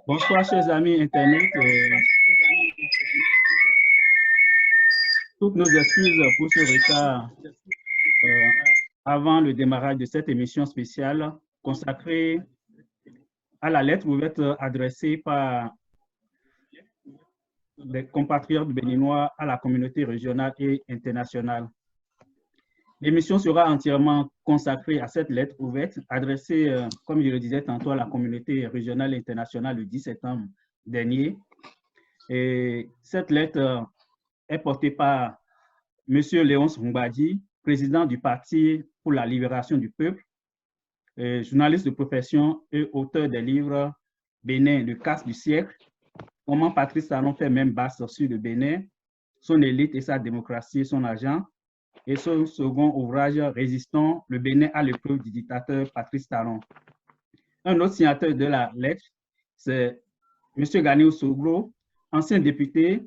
Bonsoir, chers amis Internet. Toutes nos excuses pour ce retard euh, avant le démarrage de cette émission spéciale consacrée à la lettre ouverte adressée par les compatriotes béninois à la communauté régionale et internationale. L'émission sera entièrement consacrée à cette lettre ouverte adressée, comme je le disais tantôt, à la communauté régionale et internationale le 10 septembre dernier. Et cette lettre est portée par M. Léonce Mbadi, président du Parti pour la libération du peuple, journaliste de profession et auteur des livres Bénin, le casse du siècle, comment Patrice Talon fait même basse sur le Bénin, son élite et sa démocratie et son agent, et son second ouvrage Résistons, le Bénin à l'épreuve du dictateur Patrice Talon. Un autre signataire de la lettre, c'est M. Ganiou Soglo, ancien député,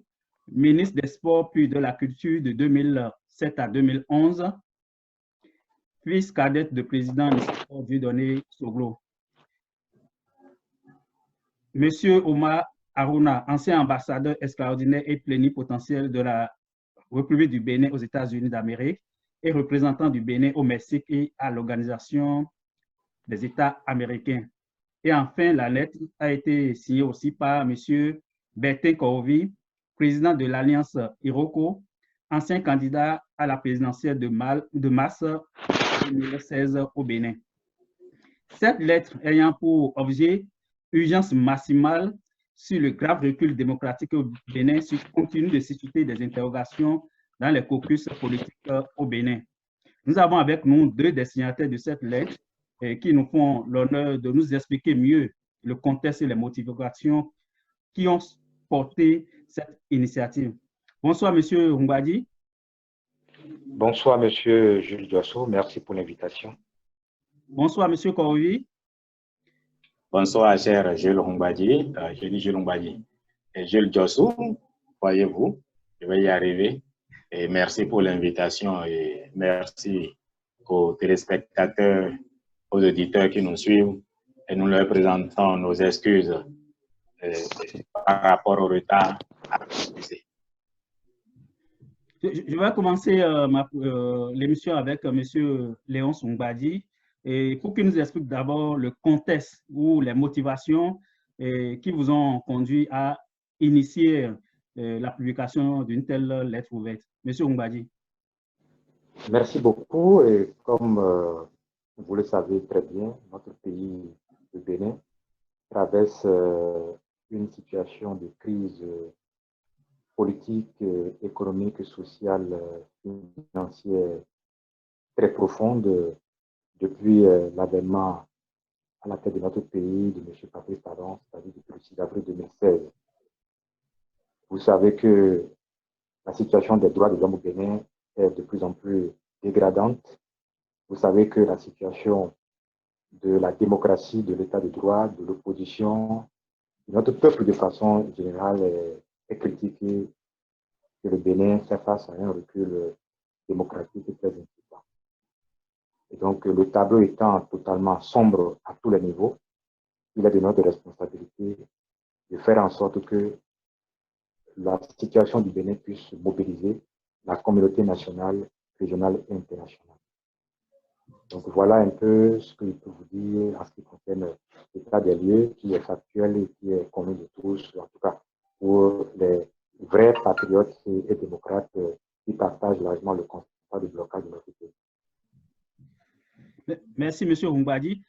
ministre des Sports puis de la Culture de 2007 à 2011, fils cadette de président du sport Dieudonné Soglo. M. Omar Aruna, ancien ambassadeur extraordinaire et plénipotentiaire de la République du Bénin aux États-Unis d'Amérique et représentant du Bénin au Mexique et à l'Organisation des États américains. Et enfin, la lettre a été signée aussi par M. Bertin Corvi, président de l'Alliance Iroko, ancien candidat à la présidentielle de mars 2016 au Bénin. Cette lettre ayant pour objet urgence maximale sur le grave recul démocratique au Bénin continue de susciter des interrogations dans les caucus politiques au Bénin. Nous avons avec nous deux des signataires de cette lettre qui nous font l'honneur de nous expliquer mieux le contexte et les motivations qui ont porté cette initiative. Bonsoir, M. Mbadi. Bonsoir, M. Jules Diosso. Merci pour l'invitation. Bonsoir, M. Korovi. Bonsoir, cher Jules Mbadi. Je dis Jules Mbadi. Et Jules Diosso, voyez-vous, je vais y arriver. Et merci pour l'invitation et merci aux téléspectateurs, aux auditeurs qui nous suivent. Et nous leur présentons nos excuses par rapport au retard. Je vais commencer l'émission avec M. Léonce Mbadi et pour qu'il nous explique d'abord le contexte ou les motivations qui vous ont conduit à initier la publication d'une telle lettre ouverte. M. Mbadi. Merci beaucoup. Et comme vous le savez très bien, notre pays, le Bénin, traverse une situation de crise politique, économique, sociale, financière très profonde depuis l'avènement à la tête de notre pays de M. Patrice Talon, c'est-à-dire depuis le 6 avril 2016. Vous savez que la situation des droits de l'homme au Bénin est de plus en plus dégradante. Vous savez que la situation de la démocratie, de l'état de droit, de l'opposition, de notre peuple de façon générale est critiquée, que le Bénin fait face à un recul démocratique très important. Et donc, le tableau étant totalement sombre à tous les niveaux, il est de notre responsabilité de faire en sorte que la situation du Bénin puisse mobiliser la communauté nationale, régionale et internationale. Donc voilà un peu ce que je peux vous dire en ce qui concerne l'état des lieux qui est factuel et qui est connu de tous, en tout cas pour les vrais patriotes et démocrates qui partagent largement le constat de blocage de notre pays. Merci, M. Mbadi.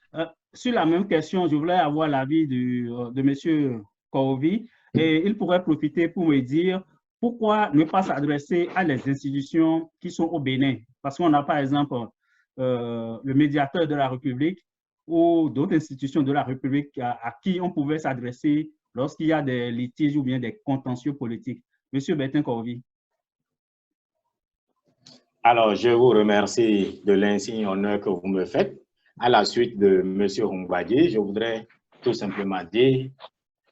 Sur la même question, je voulais avoir l'avis de M. Korovi et il pourrait profiter pour me dire pourquoi ne pas s'adresser à les institutions qui sont au Bénin. Parce qu'on a par exemple le médiateur de la République ou d'autres institutions de la République à qui on pouvait s'adresser lorsqu'il y a des litiges ou bien des contentieux politiques. Monsieur Bertin Corvi. Alors, je vous remercie de l'insigne honneur que vous me faites. À la suite de M. Mbadi, je voudrais tout simplement dire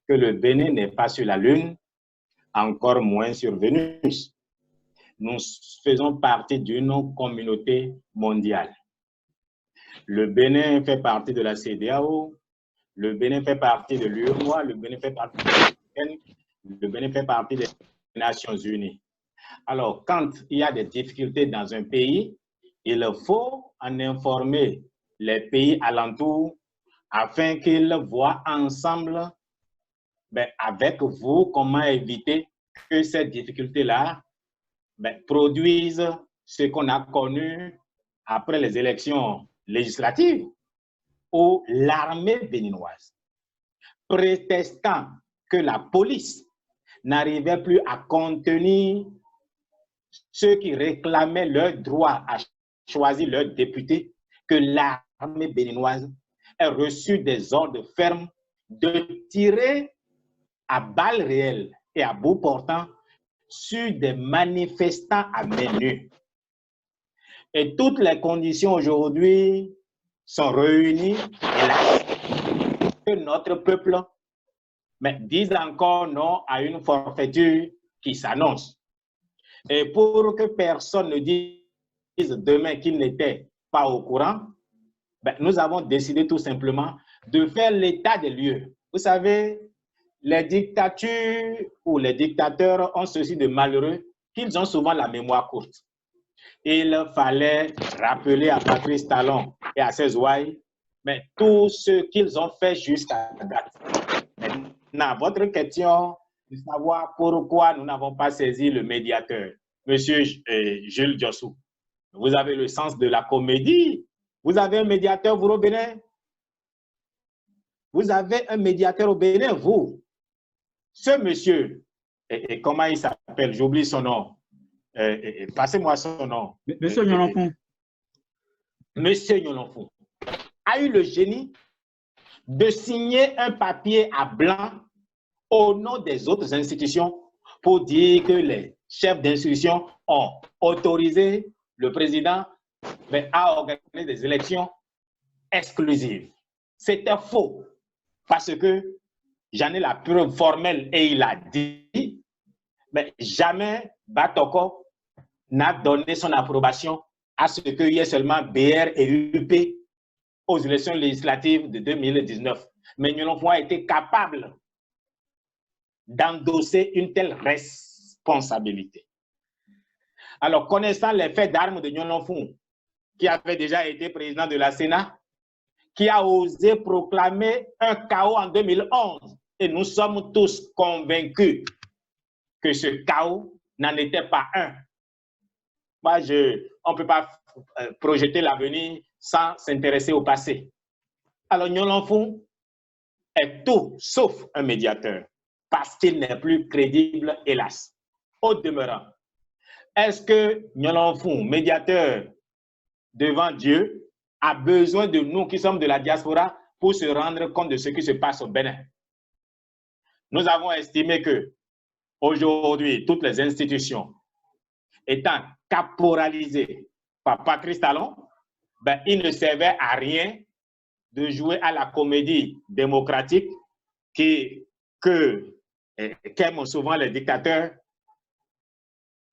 que le Bénin n'est pas sur la Lune, encore moins sur Vénus. Nous faisons partie d'une communauté mondiale. Le Bénin fait partie de la CEDEAO, le Bénin fait partie de l'UEMOA, le Bénin fait partie de l'UE, le Bénin fait partie des Nations Unies. Alors, quand il y a des difficultés dans un pays, il faut en informer les pays alentours afin qu'ils voient ensemble avec vous comment éviter que ces difficultés-là produisent ce qu'on a connu après les élections législatives où l'armée béninoise, prétextant que la police n'arrivait plus à contenir ceux qui réclamaient leur droit à choisir leurs députés, que l'armée béninoise ait reçu des ordres fermes de tirer à balles réelles et à bout portant sur des manifestants à main nue. Et toutes les conditions aujourd'hui sont réunies et là, que notre peuple dise encore non à une forfaiture qui s'annonce. Et pour que personne ne dise demain qu'il n'était pas au courant, nous avons décidé tout simplement de faire l'état des lieux. Vous savez, les dictatures ou les dictateurs ont ceci de malheureux qu'ils ont souvent la mémoire courte. Il fallait rappeler à Patrice Talon et à ses ouailles tout ce qu'ils ont fait jusqu'à date. Maintenant, votre question de savoir pourquoi nous n'avons pas saisi le médiateur, Monsieur Jules Jossou, vous avez le sens de la comédie. Vous avez un médiateur, vous, au Bénin? Vous avez un médiateur au Bénin, vous? Ce monsieur, et comment il s'appelle? J'oublie son nom. Passez-moi son nom. Monsieur Nyolonfou. Monsieur Nyolonfou a eu le génie de signer un papier à blanc au nom des autres institutions pour dire que les chefs d'institution ont autorisé le président à organiser des élections exclusives. C'était faux parce que j'en ai la preuve formelle et il a dit, mais jamais Batoko n'a donné son approbation à ce qu'il y ait seulement BR et UP aux élections législatives de 2019. Mais Nyolonfou a été capable d'endosser une telle responsabilité. Alors, connaissant les faits d'armes de Nyolonfou, qui avait déjà été président de la Sénat, qui a osé proclamer un chaos en 2011, et nous sommes tous convaincus que ce chaos n'en était pas un. Moi, on ne peut pas projeter l'avenir sans s'intéresser au passé. Alors, Nyolonfou est tout sauf un médiateur, parce qu'il n'est plus crédible, hélas. Au demeurant, est-ce que Nyolonfou, médiateur devant Dieu, a besoin de nous qui sommes de la diaspora pour se rendre compte de ce qui se passe au Bénin? Nous avons estimé que aujourd'hui, toutes les institutions étant caporalisées par Patrice Talon, il ne servait à rien de jouer à la comédie démocratique qu'aiment souvent les dictateurs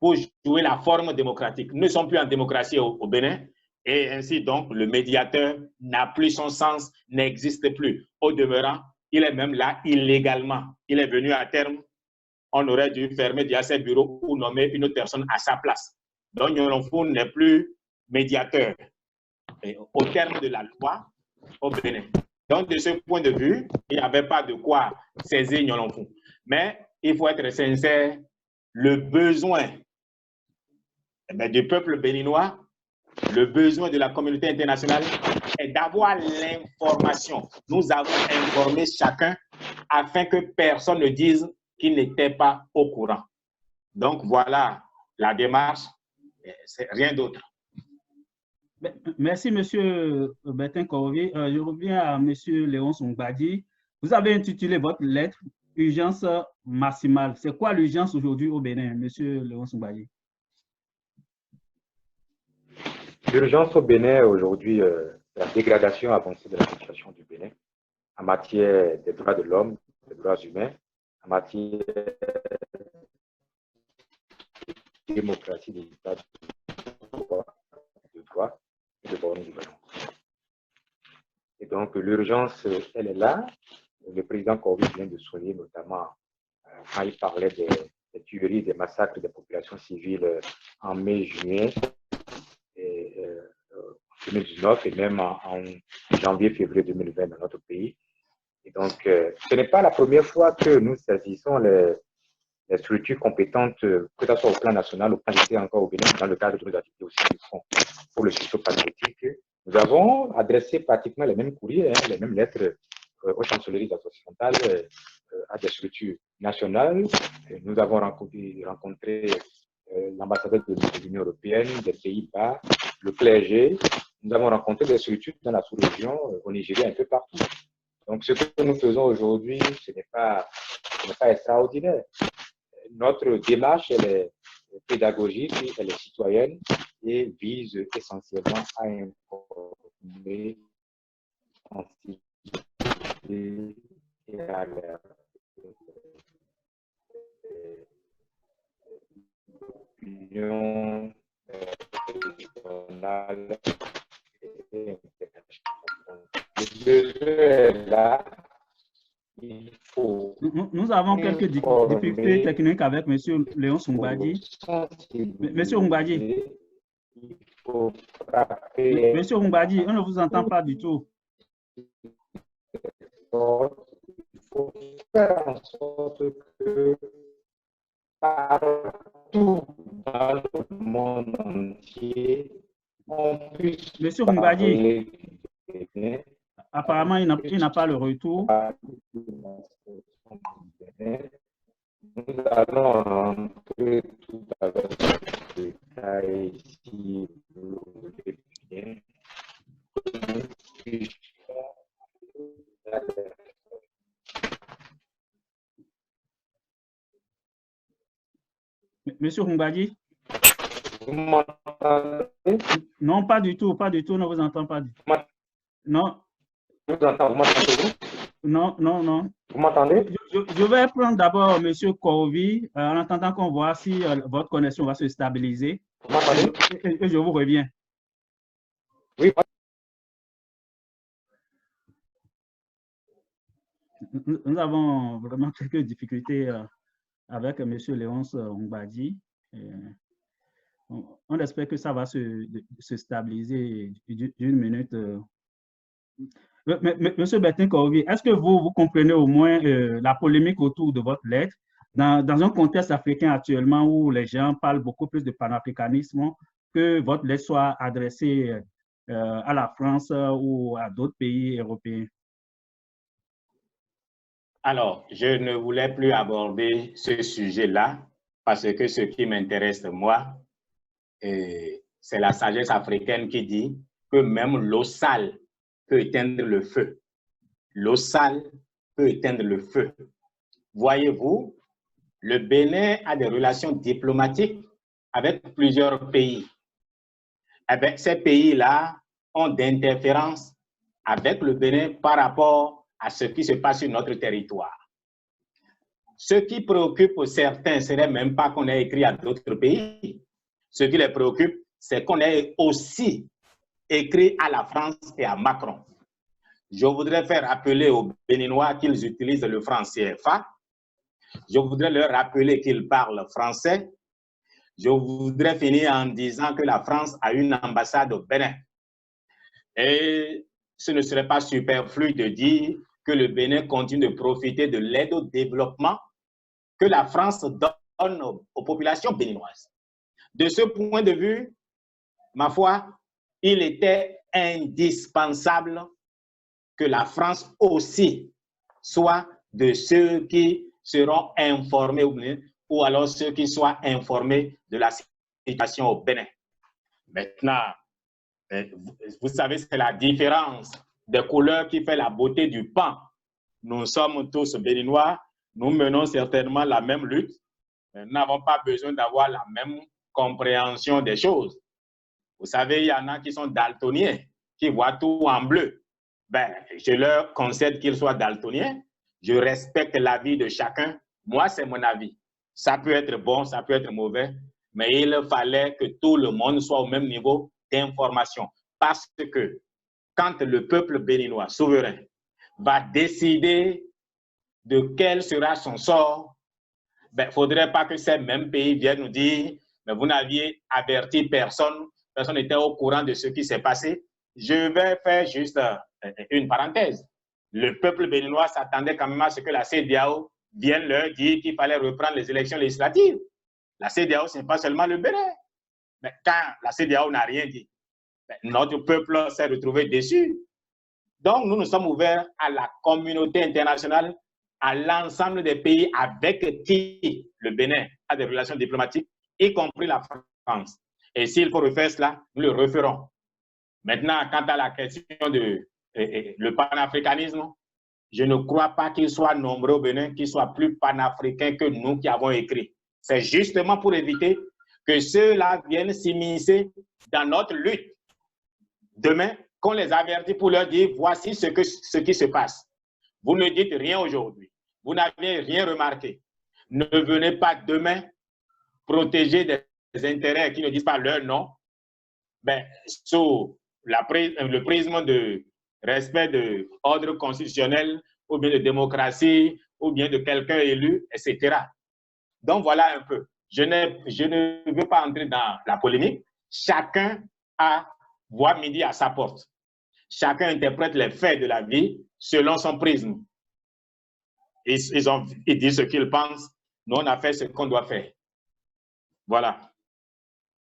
pour jouer la forme démocratique. Nous ne sommes plus en démocratie au Bénin et ainsi donc le médiateur n'a plus son sens, n'existe plus. Au demeurant, il est même là illégalement. Il est venu à terme. On aurait dû fermer déjà ses bureaux ou nommer une autre personne à sa place. Donc Nyolonfou n'est plus médiateur au terme de la loi au Bénin. Donc de ce point de vue, il n'y avait pas de quoi saisir Nyolonfou. Mais il faut être sincère, le besoin du peuple béninois, le besoin de la communauté internationale est d'avoir l'information. Nous avons informé chacun afin que personne ne dise qu'il n'était pas au courant. Donc voilà la démarche, c'est rien d'autre. Merci, M. Bertin Korovi. Je reviens à M. Léonce Mbadi. Vous avez intitulé votre lettre « Urgence maximale ». C'est quoi l'urgence aujourd'hui au Bénin, M. Léonce Mbadi? L'urgence au Bénin aujourd'hui, c'est la dégradation avancée de la situation du Bénin en matière des droits de l'homme, des droits humains, en matière de démocratie, des états de droit et de bonne gouvernance. Et donc, l'urgence, elle est là. Le président Corvi vient de souligner notamment quand il parlait des tueries, des massacres des populations civiles en mai, juillet 2019 et même en janvier, février 2020 dans notre pays. Et donc, ce n'est pas la première fois que nous saisissons les structures compétentes, que ce soit au plan national, au plan j'étais encore au Bénin, dans le cadre de nos activités aussi du Fonds pour le sursaut patriotique. Nous avons adressé pratiquement les mêmes courriers, les mêmes lettres aux chancelleries occidentales, à des structures nationales. Nous avons rencontré l'ambassadeur de l'Union européenne, des Pays-Bas, le clergé. Nous avons rencontré des structures dans la sous-région, au Nigeria, un peu partout. Donc, ce que nous faisons aujourd'hui, ce n'est pas extraordinaire. Notre démarche, elle est pédagogique, elle est citoyenne et vise essentiellement à informer, et à l'opinion nationale et internationale. Nous avons quelques difficultés techniques avec M. Léon Soumbadi. M. Soumbadi. M. Soumbadi, on ne vous entend pas du tout. Il faut faire en sorte que partout dans le monde entier, on puisse M. Soumbadi, apparemment, il n'a pas le retour. Nous allons rentrer tout à l'heure dans le cas ici, vous le voulez bien. Monsieur Humbadi? Vous m'entendez? Non, pas du tout, on ne vous entend pas du tout. Non. Je vous entends, vous m'entendez? Non, non, non. Vous m'entendez? Je vais prendre d'abord M. Corvi, en attendant qu'on voit si votre connexion va se stabiliser. Vous m'entendez? Et je vous reviens. Oui. Nous avons vraiment quelques difficultés avec M. Léonce Humbadi. On espère que ça va se stabiliser d'une minute. Monsieur Bertin Corvi, est-ce que vous comprenez au moins la polémique autour de votre lettre dans un contexte africain actuellement où les gens parlent beaucoup plus de panafricanisme, que votre lettre soit adressée à la France ou à d'autres pays européens? Alors, je ne voulais plus aborder ce sujet-là parce que ce qui m'intéresse, moi, c'est la sagesse africaine qui dit que même l'eau sale peut éteindre le feu. L'eau sale peut éteindre le feu. Voyez-vous, le Bénin a des relations diplomatiques avec plusieurs pays. Avec ces pays-là ont d'interférences avec le Bénin par rapport à ce qui se passe sur notre territoire. Ce qui préoccupe certains, ce n'est même pas qu'on ait écrit à d'autres pays. Ce qui les préoccupe, c'est qu'on ait aussi écrit à la France et à Macron. Je voudrais faire rappeler aux Béninois qu'ils utilisent le franc CFA. Je voudrais leur rappeler qu'ils parlent français. Je voudrais finir en disant que la France a une ambassade au Bénin. Et ce ne serait pas superflu de dire que le Bénin continue de profiter de l'aide au développement que la France donne aux populations béninoises. De ce point de vue, ma foi, il était indispensable que la France aussi soit de ceux qui seront informés ou alors ceux qui soient informés de la situation au Bénin. Maintenant, vous savez, c'est la différence des couleurs qui fait la beauté du pan. Nous sommes tous béninois, nous menons certainement la même lutte, nous n'avons pas besoin d'avoir la même compréhension des choses. Vous savez, il y en a qui sont daltoniens, qui voient tout en bleu. Ben, je leur concède qu'ils soient daltoniens, je respecte l'avis de chacun. Moi, c'est mon avis. Ça peut être bon, ça peut être mauvais, mais il fallait que tout le monde soit au même niveau d'information. Parce que quand le peuple béninois souverain va décider de quel sera son sort, il ne faudrait pas que ces mêmes pays viennent nous dire « mais vous n'aviez averti personne, personne n'était au courant de ce qui s'est passé ». Je vais faire juste une parenthèse. Le peuple béninois s'attendait quand même à ce que la CEDEAO vienne leur dire qu'il fallait reprendre les élections législatives. La CEDEAO, ce n'est pas seulement le Bénin. Mais quand la CEDEAO n'a rien dit, notre peuple s'est retrouvé déçu. Donc, nous nous sommes ouverts à la communauté internationale, à l'ensemble des pays avec qui le Bénin a des relations diplomatiques, y compris la France. Et s'il faut refaire cela, nous le referons. Maintenant, quant à la question de le panafricanisme, je ne crois pas qu'il soit nombreux au Bénin qui soient plus panafricains que nous qui avons écrit. C'est justement pour éviter que ceux-là viennent s'immiscer dans notre lutte. Demain, qu'on les avertit pour leur dire, voici ce qui se passe. Vous ne dites rien aujourd'hui. Vous n'avez rien remarqué. Ne venez pas demain protéger des intérêts qui ne disent pas leur nom, sous le prisme de respect de l'ordre constitutionnel, ou bien de démocratie, ou bien de quelqu'un élu, etc. Donc voilà un peu. Je ne veux pas entrer dans la polémique. Chacun a voix midi à sa porte. Chacun interprète les faits de la vie selon son prisme. Ils disent ce qu'ils pensent. Nous, on a fait ce qu'on doit faire. Voilà.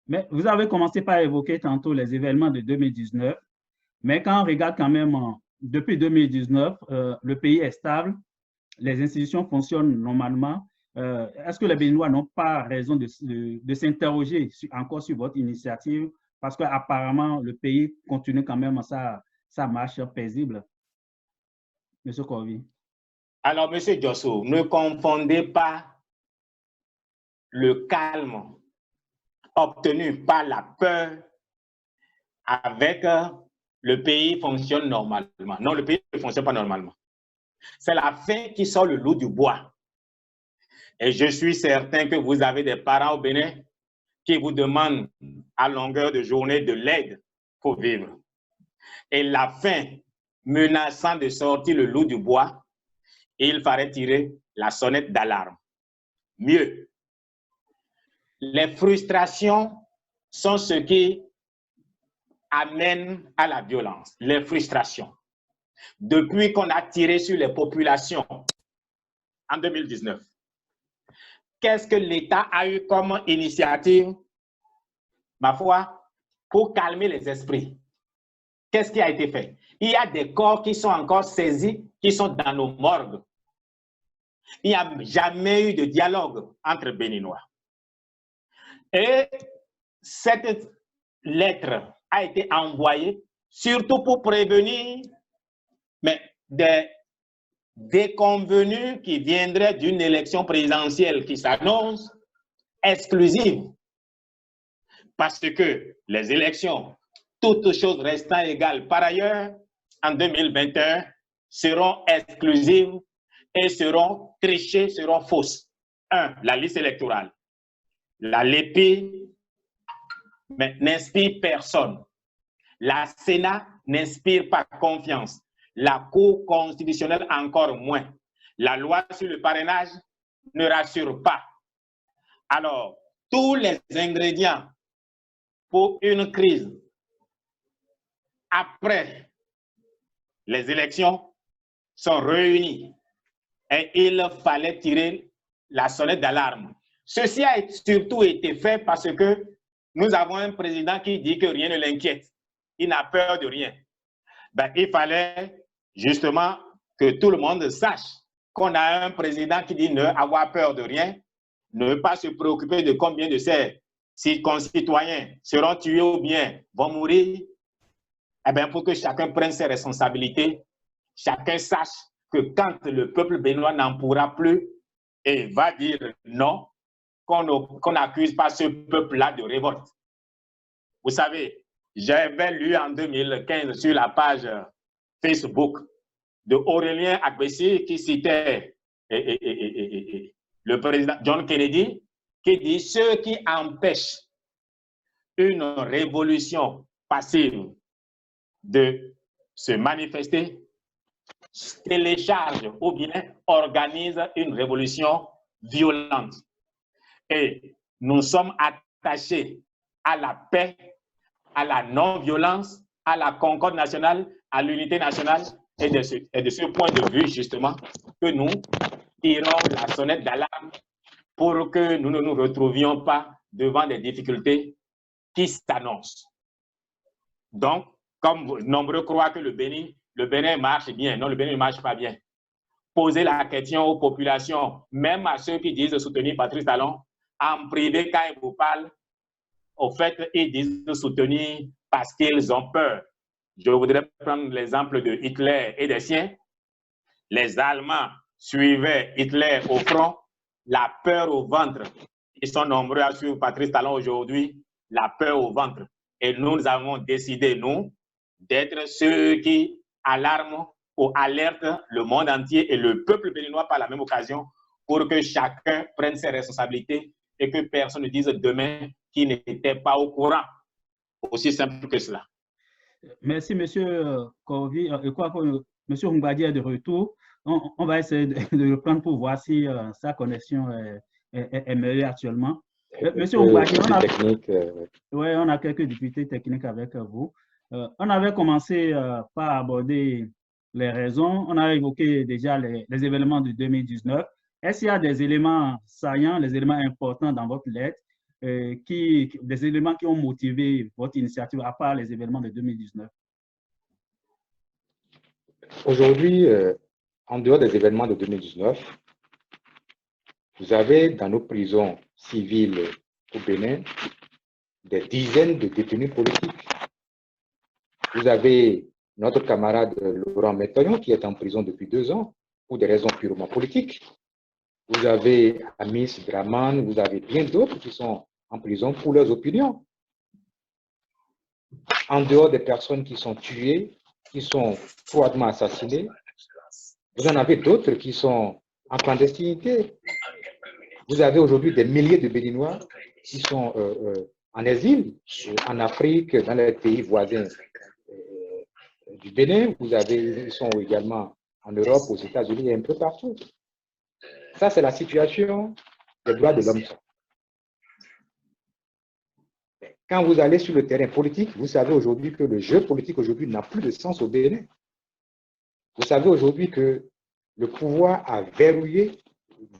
Mais vous avez commencé par évoquer tantôt les événements de 2019. Mais quand on regarde quand même, depuis 2019, le pays est stable, les institutions fonctionnent normalement. Est-ce que les Béninois n'ont pas raison de s'interroger encore sur votre initiative? Parce qu'apparemment, le pays continue quand même sa marche paisible. Monsieur Corvi. Alors, Monsieur Djossou, ne confondez pas le calme obtenu par la peur avec le pays fonctionne normalement. Non, le pays ne fonctionne pas normalement. C'est la faim qui sort le loup du bois. Et je suis certain que vous avez des parents au Bénin qui vous demandent à longueur de journée de l'aide pour vivre. Et la faim menaçant de sortir le loup du bois, il fallait tirer la sonnette d'alarme. Mieux, les frustrations sont ce qui amène à la violence, les frustrations. Depuis qu'on a tiré sur les populations en 2019, qu'est-ce que l'État a eu comme initiative, ma foi, pour calmer les esprits? Qu'est-ce qui a été fait? Il y a des corps qui sont encore saisis, qui sont dans nos morgues. Il n'y a jamais eu de dialogue entre Béninois. Et cette lettre a été envoyée surtout pour prévenir des déconvenus qui viendraient d'une élection présidentielle qui s'annonce exclusive. Parce que les élections, toutes choses restant égales par ailleurs, en 2021, seront exclusives et seront trichées, seront fausses. 1. La liste électorale. La LEPI n'inspire personne. La Sénat n'inspire pas confiance. La Cour constitutionnelle encore moins. La loi sur le parrainage ne rassure pas. Alors, tous les ingrédients pour une crise après les élections sont réunis et il fallait tirer la sonnette d'alarme. Ceci a surtout été fait parce que nous avons un président qui dit que rien ne l'inquiète. Il n'a peur de rien. Il fallait justement que tout le monde sache qu'on a un président qui dit ne avoir peur de rien, ne pas se préoccuper de combien de ses concitoyens seront tués ou bien vont mourir. Pour que chacun prenne ses responsabilités, chacun sache que quand le peuple béninois n'en pourra plus et va dire non, qu'on n'accuse pas ce peuple-là de révolte. Vous savez, j'avais lu en 2015 sur la page Facebook de Aurélien Agbessi qui citait le président John Kennedy, qui dit « Ceux qui empêchent une révolution passive de se manifester, télécharge ou bien organise une révolution violente. Et nous sommes attachés à la paix, à la non-violence, à la concorde nationale, à l'unité nationale, et de ce point de vue, justement, que nous tirons la sonnette d'alarme pour que nous ne nous retrouvions pas devant des difficultés qui s'annoncent. Donc, comme nombreux croient que le Bénin marche bien, non, le Bénin ne marche pas bien. Posez la question aux populations, même à ceux qui disent soutenir Patrice Talon, en privé, quand ils vous parlent, au fait, ils disent soutenir parce qu'ils ont peur. Je voudrais prendre l'exemple de Hitler et des siens. Les Allemands suivaient Hitler au front, la peur au ventre. Ils sont nombreux à suivre Patrice Talon aujourd'hui, la peur au ventre. Et nous avons décidé, nous, d'être ceux qui alarment ou alertent le monde entier et le peuple béninois par la même occasion pour que chacun prenne ses responsabilités et que personne ne dise demain qu'il n'était pas au courant. Aussi simple que cela. Merci, M. Corvi. Je crois que M. Humbadi est de retour. On va essayer de le prendre pour voir si sa connexion est meilleure actuellement. M. Humbadi, on a quelques difficultés techniques avec vous. On avait commencé par aborder les raisons. On a évoqué déjà les événements de 2019. Est-ce qu'il y a des éléments saillants, des éléments importants dans votre lettre, des éléments qui ont motivé votre initiative à part les événements de 2019? Aujourd'hui, en dehors des événements de 2019, vous avez dans nos prisons civiles au Bénin des dizaines de détenus politiques. Vous avez notre camarade Laurent Métaillon qui est en prison depuis 2 ans pour des raisons purement politiques. Vous avez Amis Draman, vous avez bien d'autres qui sont en prison pour leurs opinions. En dehors des personnes qui sont tuées, qui sont froidement assassinées, vous en avez d'autres qui sont en clandestinité. Vous avez aujourd'hui des milliers de Béninois qui sont en exil, en Afrique, dans les pays voisins du Bénin. Ils sont également en Europe, aux États-Unis et un peu partout. Ça, c'est la situation des droits de l'homme. Quand vous allez sur le terrain politique, vous savez aujourd'hui que le jeu politique aujourd'hui n'a plus de sens au Bénin. Vous savez aujourd'hui que le pouvoir a verrouillé,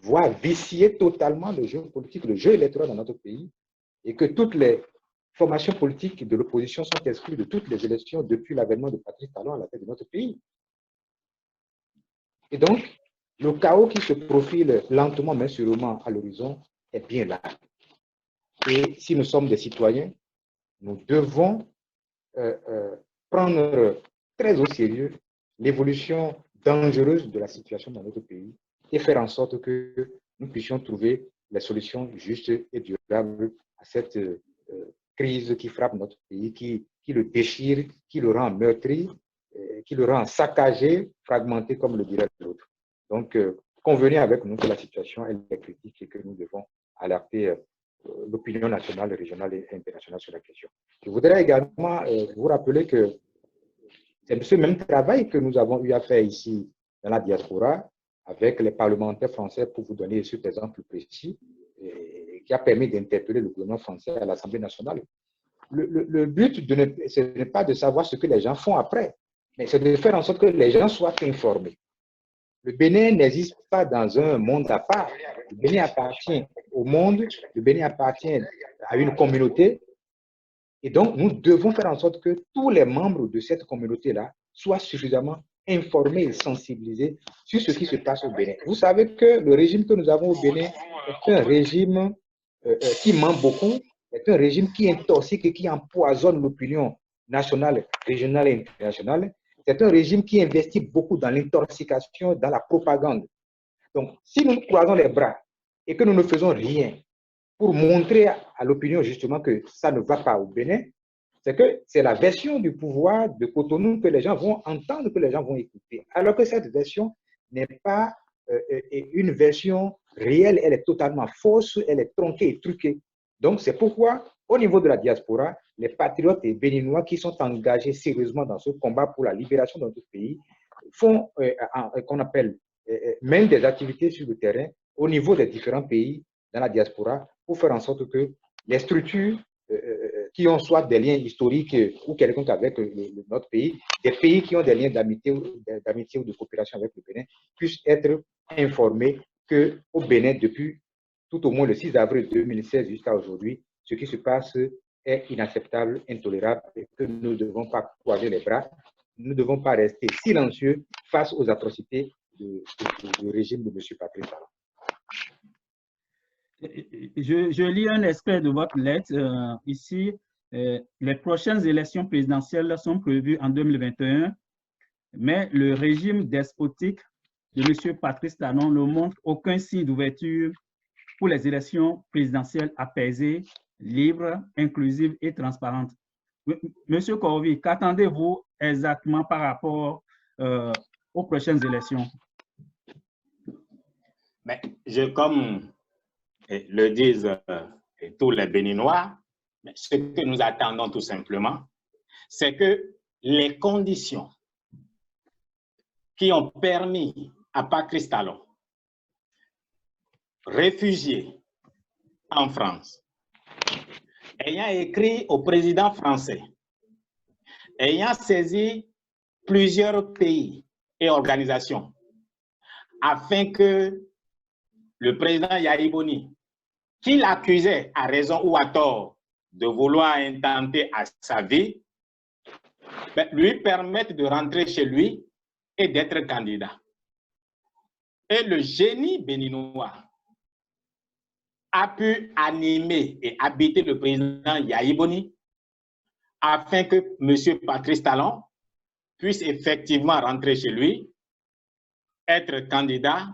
voire vicié totalement le jeu politique, le jeu électoral dans notre pays, et que toutes les formations politiques de l'opposition sont exclues de toutes les élections depuis l'avènement de Patrice Talon à la tête de notre pays. Et donc, le chaos qui se profile lentement mais sûrement à l'horizon est bien là. Et si nous sommes des citoyens, nous devons prendre très au sérieux l'évolution dangereuse de la situation dans notre pays et faire en sorte que nous puissions trouver les solutions justes et durables à cette crise qui frappe notre pays, qui le déchire, qui le rend meurtri, qui le rend saccagé, fragmenté, comme le dirait l'autre. Donc, convenez avec nous que la situation est critique et que nous devons alerter l'opinion nationale, régionale et internationale sur la question. Je voudrais également vous rappeler que c'est ce même travail que nous avons eu à faire ici dans la diaspora avec les parlementaires français, pour vous donner cet exemple précis, qui a permis d'interpeller le gouvernement français à l'Assemblée nationale. Le but, ce n'est pas de savoir ce que les gens font après, mais c'est de faire en sorte que les gens soient informés. Le Bénin n'existe pas dans un monde à part. Le Bénin appartient au monde, le Bénin appartient à une communauté. Et donc, nous devons faire en sorte que tous les membres de cette communauté-là soient suffisamment informés et sensibilisés sur ce qui se passe au Bénin. Vous savez que le régime que nous avons au Bénin est un régime qui ment beaucoup, est un régime qui intoxique et qui empoisonne l'opinion nationale, régionale et internationale. C'est un régime qui investit beaucoup dans l'intoxication, dans la propagande. Donc, si nous croisons les bras et que nous ne faisons rien pour montrer à l'opinion justement que ça ne va pas au Bénin, c'est que c'est la version du pouvoir de Cotonou que les gens vont entendre, que les gens vont écouter. Alors que cette version n'est pas une version réelle, elle est totalement fausse, elle est tronquée et truquée. Donc, c'est pourquoi Au niveau de la diaspora, les patriotes et béninois qui sont engagés sérieusement dans ce combat pour la libération de notre pays font, qu'on appelle, mènent des activités sur le terrain au niveau des différents pays dans la diaspora pour faire en sorte que les structures qui ont soit des liens historiques ou quelconques avec notre pays, des pays qui ont des liens d'amitié ou de coopération avec le Bénin, puissent être informés qu'au Bénin, depuis tout au moins le 6 avril 2016 jusqu'à aujourd'hui, ce qui se passe est inacceptable, intolérable, et que nous ne devons pas croiser les bras, nous ne devons pas rester silencieux face aux atrocités du régime de M. Patrice Talon. Je lis un extrait de votre lettre. Ici, les prochaines élections présidentielles sont prévues en 2021, mais le régime despotique de M. Patrice Talon ne montre aucun signe d'ouverture pour les élections présidentielles apaisées, libres, inclusives et transparentes. Monsieur Corvi, qu'attendez-vous exactement par rapport aux prochaines élections? Mais comme le disent tous les Béninois, ce que nous attendons tout simplement, c'est que les conditions qui ont permis à Patrice Talon, réfugié en France, ayant écrit au président français, ayant saisi plusieurs pays et organisations, afin que le président Yahya Boni, qui l'accusait à raison ou à tort de vouloir intenter à sa vie, lui permette de rentrer chez lui et d'être candidat. Et le génie béninois a pu animer et habiter le président Yahya Boni afin que M. Patrice Talon puisse effectivement rentrer chez lui, être candidat,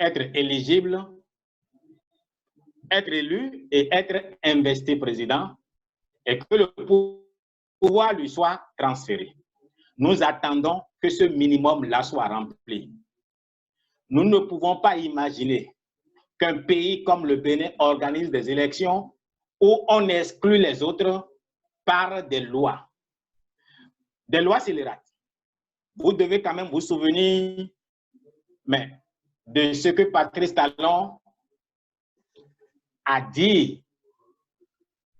être éligible, être élu et être investi président, et que le pouvoir lui soit transféré. Nous attendons que ce minimum-là soit rempli. Nous ne pouvons pas imaginer qu'un pays comme le Bénin organise des élections où on exclut les autres par des lois. Des lois scélérates. Vous devez quand même vous souvenir de ce que Patrice Talon a dit.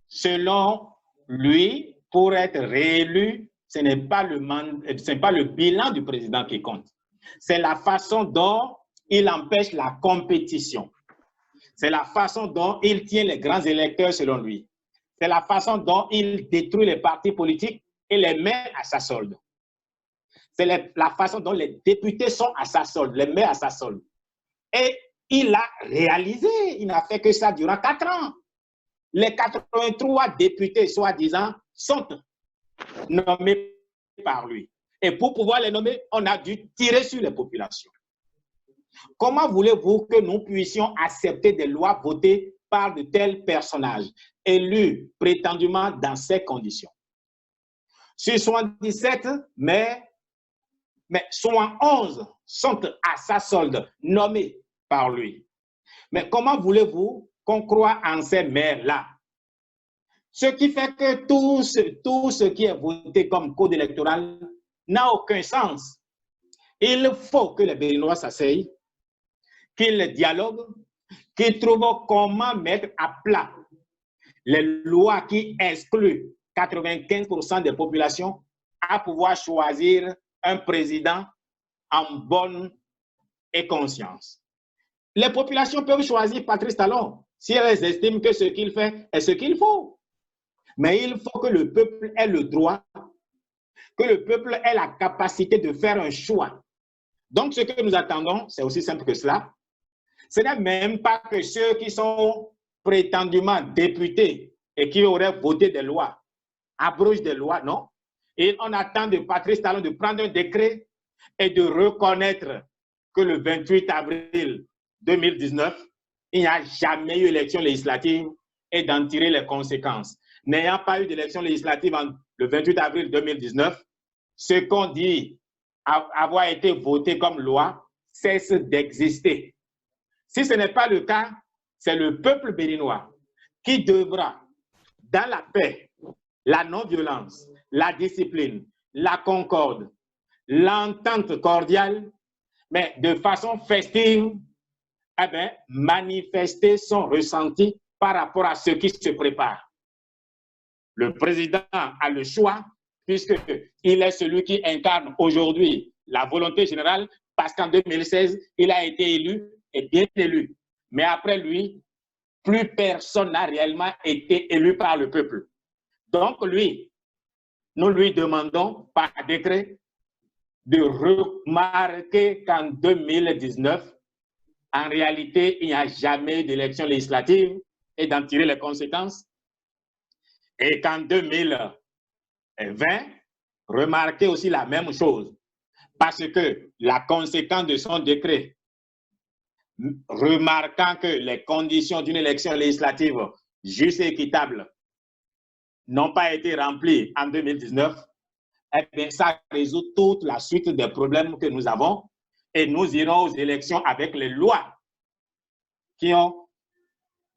Selon lui, pour être réélu, ce n'est pas le bilan du président qui compte. C'est la façon dont il empêche la compétition. C'est la façon dont il tient les grands électeurs selon lui. C'est la façon dont il détruit les partis politiques et les met à sa solde. C'est la façon dont les députés sont à sa solde, les met à sa solde. Et il a réalisé, il n'a fait que ça durant 4 ans. Les 83 députés, soi-disant, sont nommés par lui. Et pour pouvoir les nommer, on a dû tirer sur les populations. Comment voulez-vous que nous puissions accepter des lois votées par de tels personnages, élus prétendument dans ces conditions? Sur 77, mais 71 sont à sa solde, nommés par lui. Mais comment voulez-vous qu'on croit en ces maires-là? Ce qui fait que tout ce qui est voté comme code électoral n'a aucun sens. Il faut que les Béninois s'asseyent, qu'ils dialoguent, qu'ils trouvent comment mettre à plat les lois qui excluent 95% des populations à pouvoir choisir un président en bonne et conscience. Les populations peuvent choisir Patrice Talon si elles estiment que ce qu'il fait est ce qu'il faut. Mais il faut que le peuple ait le droit, que le peuple ait la capacité de faire un choix. Donc, ce que nous attendons, c'est aussi simple que cela. Ce n'est même pas que ceux qui sont prétendument députés et qui auraient voté des lois abrogent des lois, non. Et on attend de Patrice Talon de prendre un décret et de reconnaître que le 28 avril 2019, il n'y a jamais eu élection législative et d'en tirer les conséquences. N'ayant pas eu d'élection législative le 28 avril 2019, ce qu'on dit avoir été voté comme loi cesse d'exister. Si ce n'est pas le cas, c'est le peuple béninois qui devra dans la paix, la non-violence, la discipline, la concorde, l'entente cordiale, mais de façon festive, eh bien, manifester son ressenti par rapport à ce qui se prépare. Le président a le choix, puisqu'il est celui qui incarne aujourd'hui la volonté générale, parce qu'en 2016, il a été élu et bien élu. Mais après lui, plus personne n'a réellement été élu par le peuple. Donc lui, nous lui demandons par décret de remarquer qu'en 2019, en réalité, il n'y a jamais d'élection législative et d'en tirer les conséquences. Et qu'en 2020, remarquez aussi la même chose, parce que la conséquence de son décret, remarquant que les conditions d'une élection législative juste et équitable n'ont pas été remplies en 2019, eh bien, ça résout toute la suite des problèmes que nous avons et nous irons aux élections avec les lois qui ont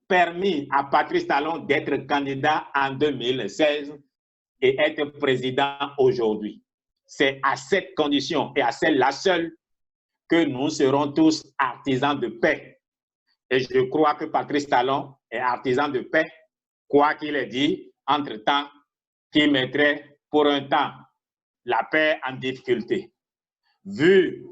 permis à Patrice Talon d'être candidat en 2016 et être président aujourd'hui. C'est à cette condition et à celle-là seule que nous serons tous artisans de paix. Et je crois que Patrice Talon est artisan de paix, quoi qu'il ait dit, entre-temps, qui mettrait pour un temps la paix en difficulté. Vu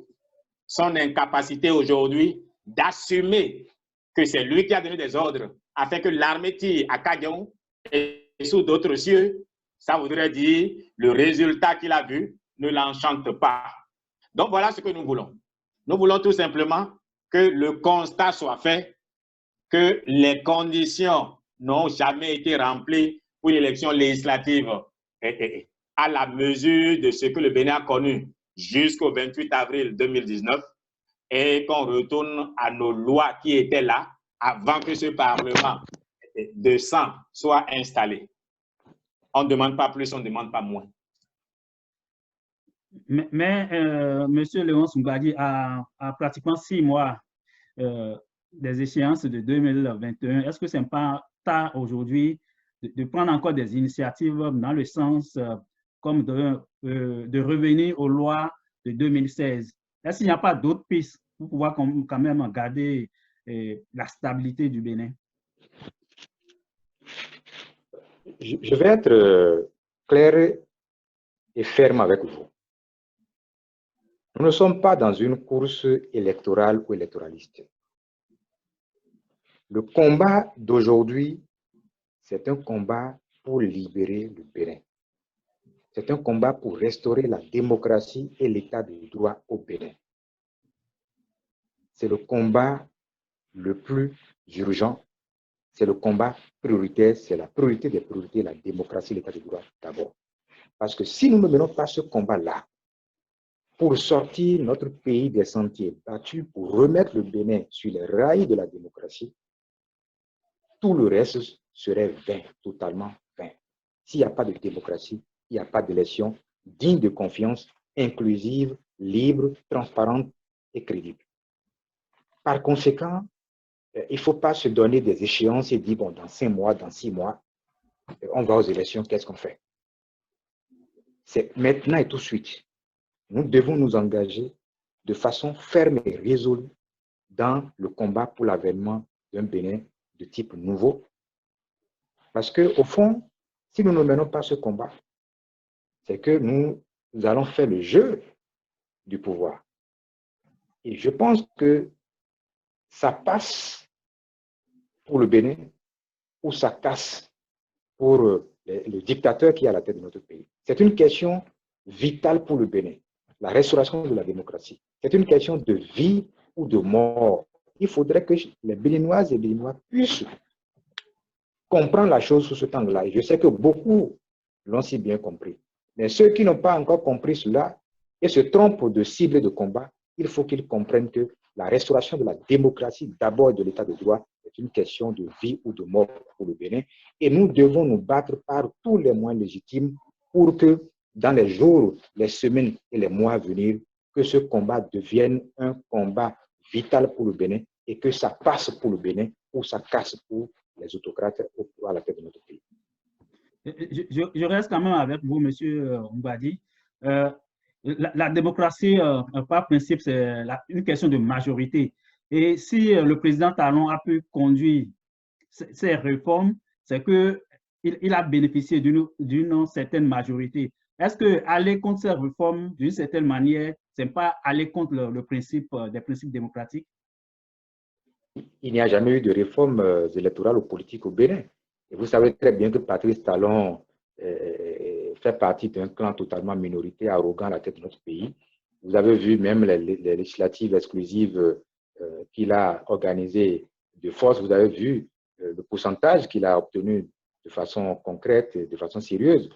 son incapacité aujourd'hui d'assumer que c'est lui qui a donné des ordres afin que l'armée tire à Kadion et sous d'autres cieux, ça voudrait dire le résultat qu'il a vu ne l'enchante pas. Donc voilà ce que nous voulons. Nous voulons tout simplement que le constat soit fait que les conditions n'ont jamais été remplies pour une élection législative à la mesure de ce que le Bénin a connu jusqu'au 28 avril 2019 et qu'on retourne à nos lois qui étaient là avant que ce Parlement de sang soit installé. On ne demande pas plus, on ne demande pas moins. Mais M. Léonce Mbadi a pratiquement 6 mois des échéances de 2021. Est-ce que ce n'est pas tard aujourd'hui de prendre encore des initiatives dans le sens comme de revenir aux lois de 2016? Est-ce qu'il n'y a pas d'autres pistes pour pouvoir quand même garder la stabilité du Bénin? Je vais être clair et ferme avec vous. Nous ne sommes pas dans une course électorale ou électoraliste. Le combat d'aujourd'hui, c'est un combat pour libérer le Bénin. C'est un combat pour restaurer la démocratie et l'état de droit au Bénin. C'est le combat le plus urgent. C'est le combat prioritaire. C'est la priorité des priorités, la démocratie et l'état de droit d'abord. Parce que si nous ne menons pas ce combat-là, pour sortir notre pays des sentiers battus, pour remettre le Bénin sur les rails de la démocratie, tout le reste serait vain, totalement vain. S'il n'y a pas de démocratie, il n'y a pas d'élection digne de confiance, inclusive, libre, transparente et crédible. Par conséquent, il ne faut pas se donner des échéances et dire, bon, dans 5 mois, dans 6 mois, on va aux élections, qu'est-ce qu'on fait? C'est maintenant et tout de suite. Nous devons nous engager de façon ferme et résolue dans le combat pour l'avènement d'un Bénin de type nouveau. Parce qu'au fond, si nous ne menons pas ce combat, c'est que nous allons faire le jeu du pouvoir. Et je pense que ça passe pour le Bénin ou ça casse pour le dictateur qui est à la tête de notre pays. C'est une question vitale pour le Bénin, la restauration de la démocratie. C'est une question de vie ou de mort. Il faudrait que les Béninoises et Béninois puissent comprendre la chose sous cet angle-là. Et je sais que beaucoup l'ont si bien compris. Mais ceux qui n'ont pas encore compris cela et se trompent de cible de combat, il faut qu'ils comprennent que la restauration de la démocratie, d'abord et de l'état de droit, est une question de vie ou de mort pour le Bénin. Et nous devons nous battre par tous les moyens légitimes pour que dans les jours, les semaines et les mois à venir, que ce combat devienne un combat vital pour le Bénin et que ça passe pour le Bénin ou ça casse pour les autocrates à la tête de notre pays. Je reste quand même avec vous, Monsieur Mbadi. La démocratie, par principe, c'est une question de majorité. Et si le président Talon a pu conduire ces réformes, c'est qu'il a bénéficié d'une certaine majorité. Est-ce qu'aller contre ces réformes d'une certaine manière, ce n'est pas aller contre le principe des principes démocratiques? Il n'y a jamais eu de réforme électorale ou politique au Bénin. Et vous savez très bien que Patrice Talon fait partie d'un clan totalement minoritaire, arrogant à la tête de notre pays. Vous avez vu même les législatives exclusives qu'il a organisées de force. Vous avez vu le pourcentage qu'il a obtenu de façon concrète, de façon sérieuse.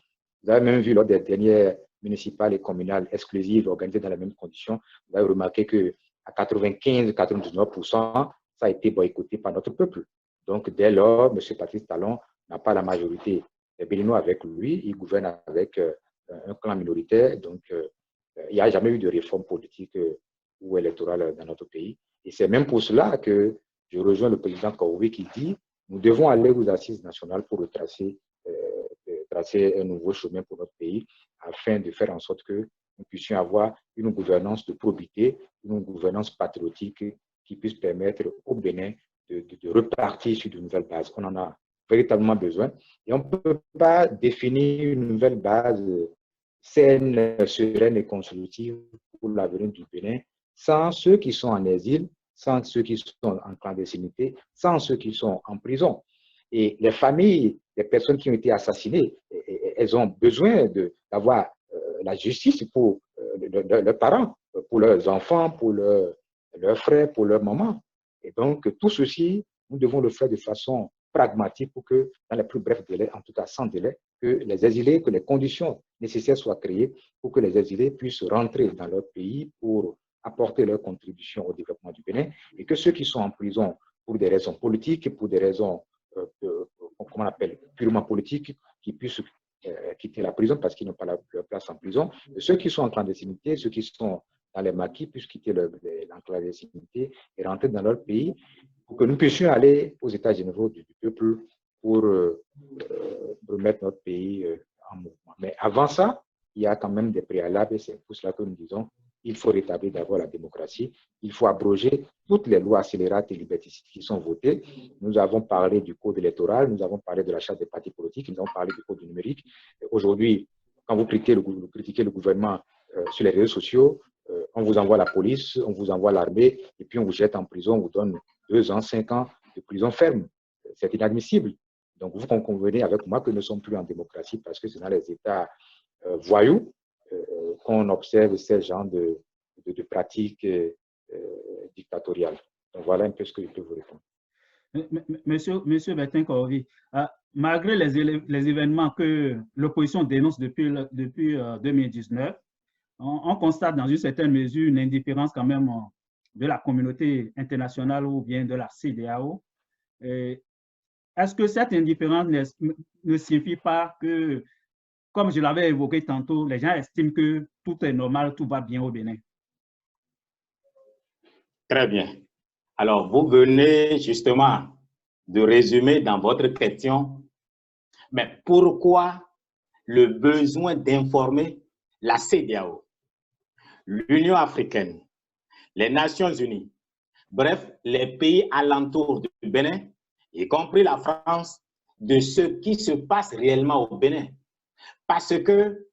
Vous avez même vu lors des dernières municipales et communales exclusives organisées dans les mêmes conditions, vous avez remarqué qu'à 95-99%, ça a été boycotté par notre peuple. Donc, dès lors, M. Patrice Talon n'a pas la majorité des Béninois avec lui. Il gouverne avec un clan minoritaire. Donc, il n'y a jamais eu de réforme politique ou électorale dans notre pays. Et c'est même pour cela que je rejoins le président Karoubi qui dit nous devons aller aux assises nationales pour retracer tracer un nouveau chemin pour notre pays afin de faire en sorte que nous puissions avoir une gouvernance de probité, une gouvernance patriotique qui puisse permettre au Bénin de repartir sur de nouvelles bases. On en a véritablement besoin et on ne peut pas définir une nouvelle base saine, sereine et constructive pour l'avenir du Bénin sans ceux qui sont en exil, sans ceux qui sont en clandestinité, sans ceux qui sont en prison. Et les familles des personnes qui ont été assassinées, elles ont besoin d'avoir la justice pour leurs parents, pour leurs enfants, pour leurs frères, pour leurs mamans. Et donc, tout ceci, nous devons le faire de façon pragmatique pour que, dans les plus brefs délais, en tout cas sans délai, que les exilés, que les conditions nécessaires soient créées pour que les exilés puissent rentrer dans leur pays pour apporter leur contribution au développement du Bénin et que ceux qui sont en prison pour des raisons politiques, pour des raisons comment on appelle, purement politiques, qui puissent quitter la prison parce qu'ils n'ont pas leur place en prison. Et ceux qui sont en clandestinité, ceux qui sont dans les maquis puissent quitter la clandestinité et rentrer dans leur pays pour que nous puissions aller aux états généraux du peuple pour remettre notre pays en mouvement. Mais avant ça, il y a quand même des préalables et c'est pour cela que nous disons il faut rétablir d'abord la démocratie, il faut abroger toutes les lois scélérates et liberticides qui sont votées. Nous avons parlé du code électoral, nous avons parlé de la charte des partis politiques, nous avons parlé du code du numérique. Aujourd'hui, quand vous critiquez le gouvernement sur les réseaux sociaux, on vous envoie la police, on vous envoie l'armée, et puis on vous jette en prison, on vous donne 2 ans, 5 ans de prison ferme. C'est inadmissible. Donc vous convenez avec moi que nous ne sommes plus en démocratie parce que c'est dans les États voyous qu'on observe ces genres de pratiques dictatoriales. Donc voilà un peu ce que je peux vous répondre. Monsieur Bertin Karoubi, malgré les événements que l'opposition dénonce depuis 2019, on constate dans une certaine mesure une indifférence quand même de la communauté internationale ou bien de la CEDEAO. Est-ce que cette indifférence ne signifie pas que, comme je l'avais évoqué tantôt, les gens estiment que tout est normal, tout va bien au Bénin? Très bien. Alors, vous venez justement de résumer dans votre question, mais pourquoi le besoin d'informer la CEDEAO, l'Union africaine, les Nations unies, bref, les pays alentours du Bénin, y compris la France, de ce qui se passe réellement au Bénin? Parce que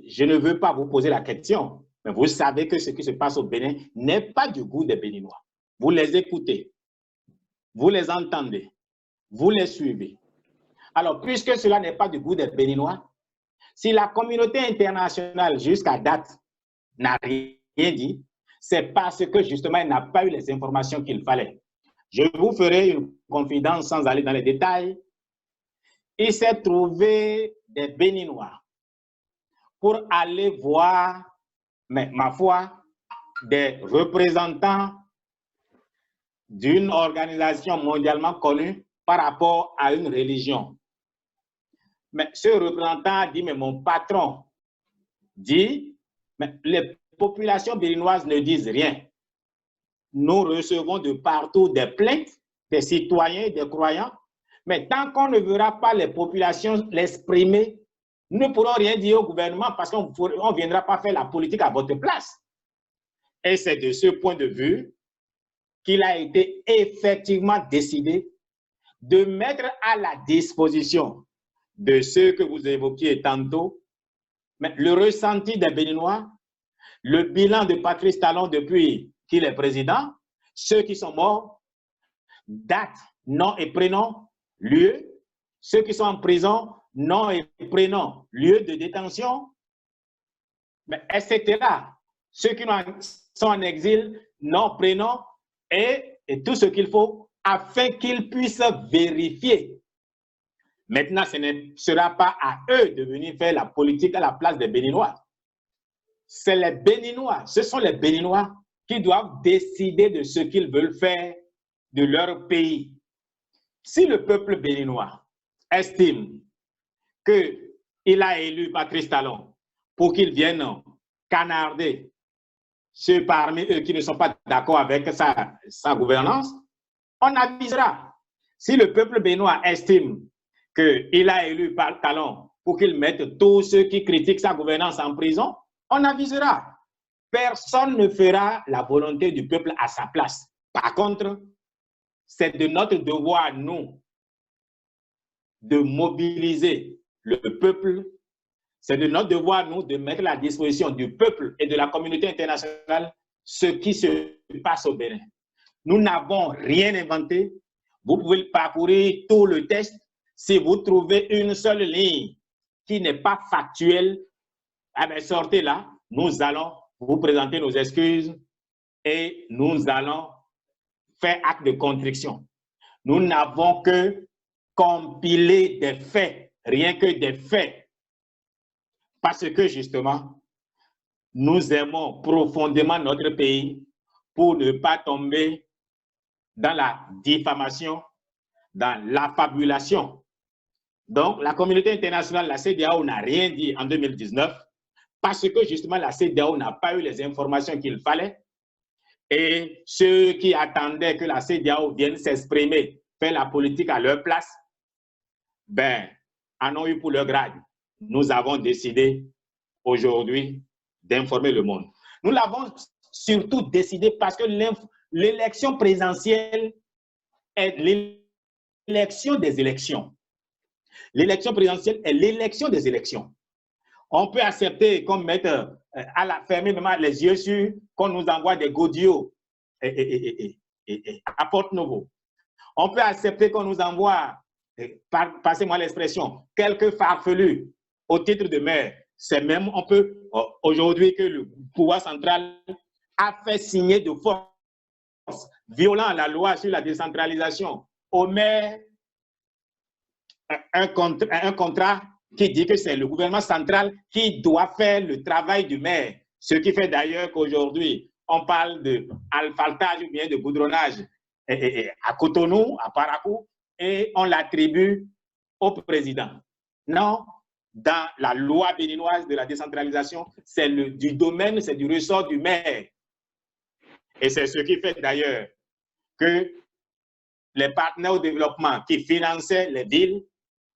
je ne veux pas vous poser la question, mais vous savez que ce qui se passe au Bénin n'est pas du goût des Béninois. Vous les écoutez, vous les entendez, vous les suivez. Alors, puisque cela n'est pas du goût des Béninois, si la communauté internationale jusqu'à date n'a rien dit, c'est parce que justement elle n'a pas eu les informations qu'il fallait. Je vous ferai une confidence sans aller dans les détails. Il s'est trouvé des Béninois pour aller voir, mais ma foi, des représentants d'une organisation mondialement connue par rapport à une religion. Mais ce représentant a dit, mais mon patron dit, mais les populations béninoises ne disent rien. Nous recevons de partout des plaintes des citoyens et des croyants, Mais tant qu'on ne verra pas les populations l'exprimer, nous ne pourrons rien dire au gouvernement parce qu'on ne viendra pas faire la politique à votre place. Et c'est de ce point de vue qu'il a été effectivement décidé de mettre à la disposition de ceux que vous évoquiez tantôt, mais le ressenti des Béninois, le bilan de Patrice Talon depuis qu'il est président, ceux qui sont morts, date, nom et prénom, lieu, ceux qui sont en prison, nom et prénom, lieu de détention, etc. Ceux qui sont en exil, nom, prénom et tout ce qu'il faut afin qu'ils puissent vérifier. Maintenant, ce ne sera pas à eux de venir faire la politique à la place des Béninois. C'est les Béninois, ce sont les Béninois qui doivent décider de ce qu'ils veulent faire de leur pays. Si le peuple béninois estime qu'il a élu Patrice Talon pour qu'il vienne canarder ceux parmi eux qui ne sont pas d'accord avec sa gouvernance, on avisera. Si le peuple béninois estime qu'il a élu Talon pour qu'il mette tous ceux qui critiquent sa gouvernance en prison, on avisera. Personne ne fera la volonté du peuple à sa place. Par contre, c'est de notre devoir, nous, de mobiliser le peuple. C'est de notre devoir, nous, de mettre à la disposition du peuple et de la communauté internationale ce qui se passe au Bénin. Nous n'avons rien inventé. Vous pouvez parcourir tout le texte. Si vous trouvez une seule ligne qui n'est pas factuelle, eh bien, sortez là. Nous allons vous présenter nos excuses et nous allons faire acte de contrition. Nous n'avons que compiler des faits, rien que des faits. Parce que justement, nous aimons profondément notre pays pour ne pas tomber dans la diffamation, dans l'affabulation. Donc, la communauté internationale, la CEDEAO n'a rien dit en 2019 parce que justement la CEDEAO n'a pas eu les informations qu'il fallait. Et ceux qui attendaient que la CEDEAO vienne s'exprimer, faire la politique à leur place, ben, en ont eu pour leur grade. Nous avons décidé aujourd'hui d'informer le monde. Nous l'avons surtout décidé parce que l'élection présidentielle est l'élection des élections. L'élection présidentielle est l'élection des élections. On peut accepter qu'on mette fermer les yeux sur qu'on nous envoie des godillots à Porte-Nouveau. On peut accepter qu'on nous envoie, passez-moi l'expression, quelques farfelus au titre de maire. C'est même, on peut, aujourd'hui que le pouvoir central a fait signer de force, violant la loi sur la décentralisation, au maire un contrat qui dit que c'est le gouvernement central qui doit faire le travail du maire. Ce qui fait d'ailleurs qu'aujourd'hui, on parle d'alphaltage ou bien de goudronnage à Cotonou, à Parakou, et on l'attribue au président. Non, dans la loi béninoise de la décentralisation, c'est du domaine, c'est du ressort du maire. Et c'est ce qui fait d'ailleurs que les partenaires au développement qui finançaient les villes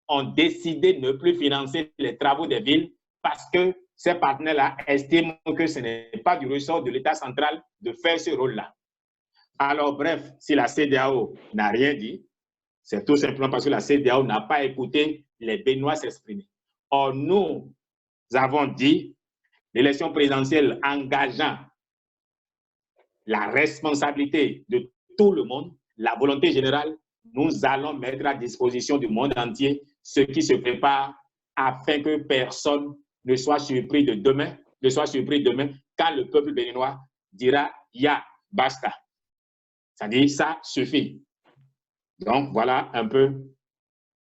ont décidé de ne plus financer les travaux des villes parce que ces partenaires-là estiment que ce n'est pas du ressort de l'État central de faire ce rôle-là. Alors bref, si la CEDEAO n'a rien dit, c'est tout simplement parce que la CEDEAO n'a pas écouté les Béninois s'exprimer. Or, nous avons dit l'élection présidentielle engageant la responsabilité de tout le monde, la volonté générale, nous allons mettre à disposition du monde entier ce qui se prépare afin que personne ne soit surpris demain quand le peuple béninois dira « ya, basta ». C'est-à-dire ça suffit. Donc voilà un peu,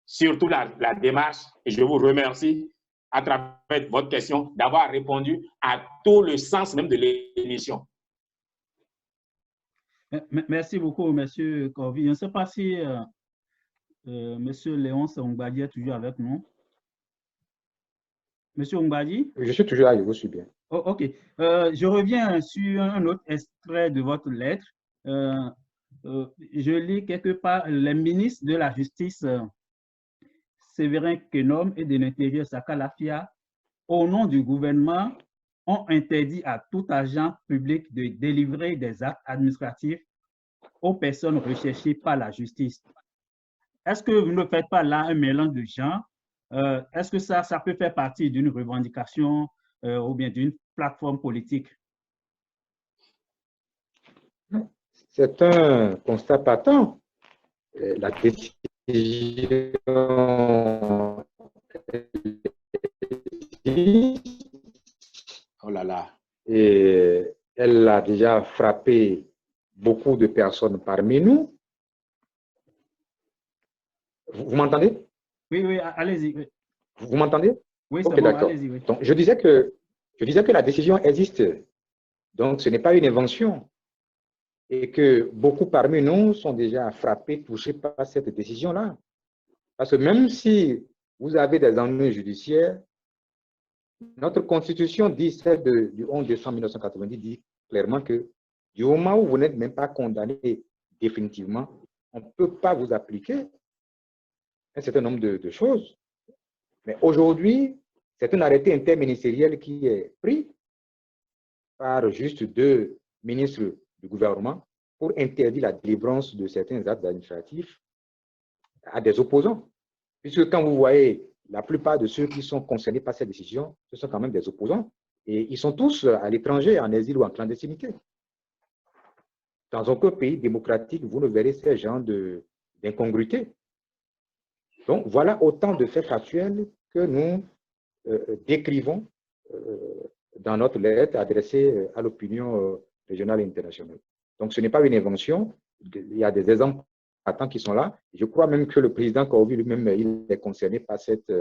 surtout la démarche, et je vous remercie à travers votre question d'avoir répondu à tout le sens même de l'émission. Merci beaucoup, M. Corvi. Je ne sais pas si M. Léonce Ongbadi est toujours avec nous. M. Ongbadi? Je suis toujours là, je vous suis bien. Oh, OK. Je reviens sur un autre extrait de votre lettre. je lis quelque part, les ministres de la Justice, Séverin Kenom, et de l'Intérieur, Saka Lafia, au nom du gouvernement, ont interdit à tout agent public de délivrer des actes administratifs aux personnes recherchées par la justice. Est-ce que vous ne faites pas là un mélange de genres? Est-ce que ça peut faire partie d'une revendication ou bien d'une plateforme politique? C'est un constat patent. La décision oh là là. Et elle a déjà frappé beaucoup de personnes parmi nous. Vous m'entendez? Oui, oui, allez-y. Oui. Vous m'entendez? Oui, c'est okay, bon, d'accord. allez-y. Oui. Donc, je disais que la décision existe. Donc, ce n'est pas une invention. Et que beaucoup parmi nous sont déjà frappés, touchés par cette décision-là. Parce que même si vous avez des ennuis judiciaires, notre constitution dit, celle du 11 décembre 1990, dit clairement que du moment où vous n'êtes même pas condamné définitivement, on ne peut pas vous appliquer un certain nombre de choses. Mais aujourd'hui, c'est un arrêté interministériel qui est pris par juste 2 ministres du gouvernement pour interdire la délivrance de certains actes administratifs à des opposants. Puisque quand vous voyez la plupart de ceux qui sont concernés par cette décision, ce sont quand même des opposants. Et ils sont tous à l'étranger, en exil ou en clandestinité. Dans aucun pays démocratique, vous ne verrez ces genres d'incongruité. Donc, voilà autant de faits factuels que nous décrivons dans notre lettre adressée à l'opinion régionale et internationale. Donc, ce n'est pas une invention. Il y a des exemples patents qui sont là. Je crois même que le président Kaouvi lui-même, il est concerné par cette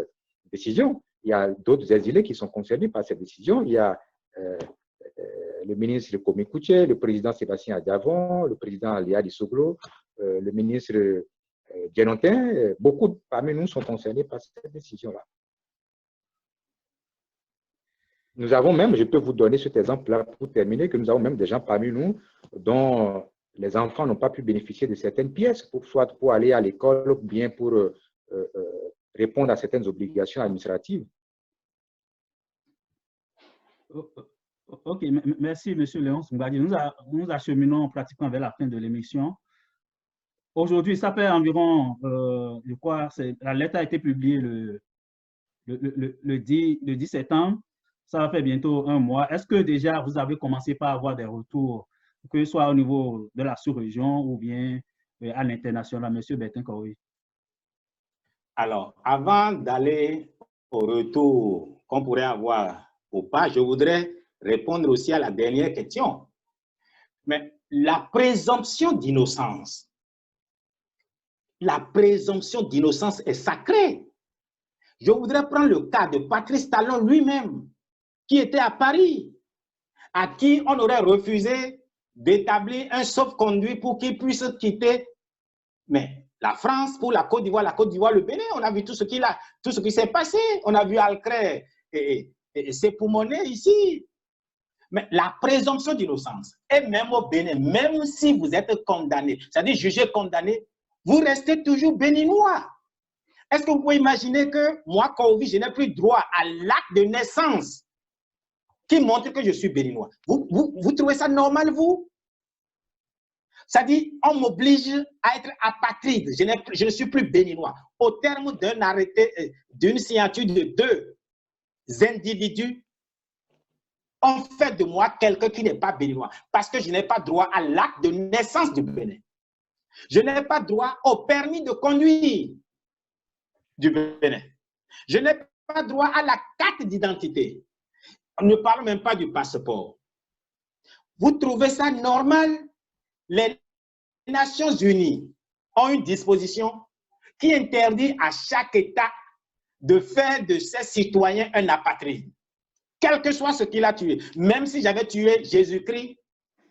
décision. Il y a d'autres exilés qui sont concernés par cette décision. Il y a le ministre Komi Kouché, le président Sébastien Adiavon, le président Aliadi Soglo, le ministre Djenotin. Beaucoup parmi nous sont concernés par cette décision-là. Nous avons même, je peux vous donner cet exemple-là pour terminer, que nous avons même des gens parmi nous dont les enfants n'ont pas pu bénéficier de certaines pièces, soit pour aller à l'école ou bien pour répondre à certaines obligations administratives. Ok, merci M. Léonce Mbadi. Nous acheminons pratiquement vers la fin de l'émission. Aujourd'hui, ça fait environ, je crois, la lettre a été publiée le 10 septembre. Ça va faire bientôt 1 mois. Est-ce que déjà vous avez commencé par avoir des retours, que ce soit au niveau de la sous-région ou bien à l'international, M. Bertin Kaouvi? Alors, avant d'aller au retour qu'on pourrait avoir ou pas, je voudrais répondre aussi à la dernière question. Mais la présomption d'innocence est sacrée. Je voudrais prendre le cas de Patrice Talon lui-même, qui était à Paris, à qui on aurait refusé d'établir un sauf-conduit pour qu'il puisse quitter. Mais la France pour la Côte d'Ivoire, le Bénin, on a vu tout ce qui s'est passé. On a vu Alcré et c'est pour monnaie ici. Mais la présomption d'innocence, et même au Bénin, même si vous êtes condamné, c'est-à-dire jugé condamné, vous restez toujours béninois. Est-ce que vous pouvez imaginer que moi, Kaouvi, je n'ai plus droit à l'acte de naissance qui montre que je suis béninois? Vous trouvez ça normal, vous? C'est-à-dire, on m'oblige à être apatride. Je ne suis plus béninois. Au terme d'un arrêté, d'une signature de 2 individus, on fait de moi quelqu'un qui n'est pas béninois parce que je n'ai pas droit à l'acte de naissance du Bénin. Je n'ai pas droit au permis de conduire du Bénin. Je n'ai pas droit à la carte d'identité. On ne parle même pas du passeport. Vous trouvez ça normal? Les Nations Unies ont une disposition qui interdit à chaque État de faire de ses citoyens un apatride. Quel que soit ce qu'il a tué. Même si j'avais tué Jésus-Christ,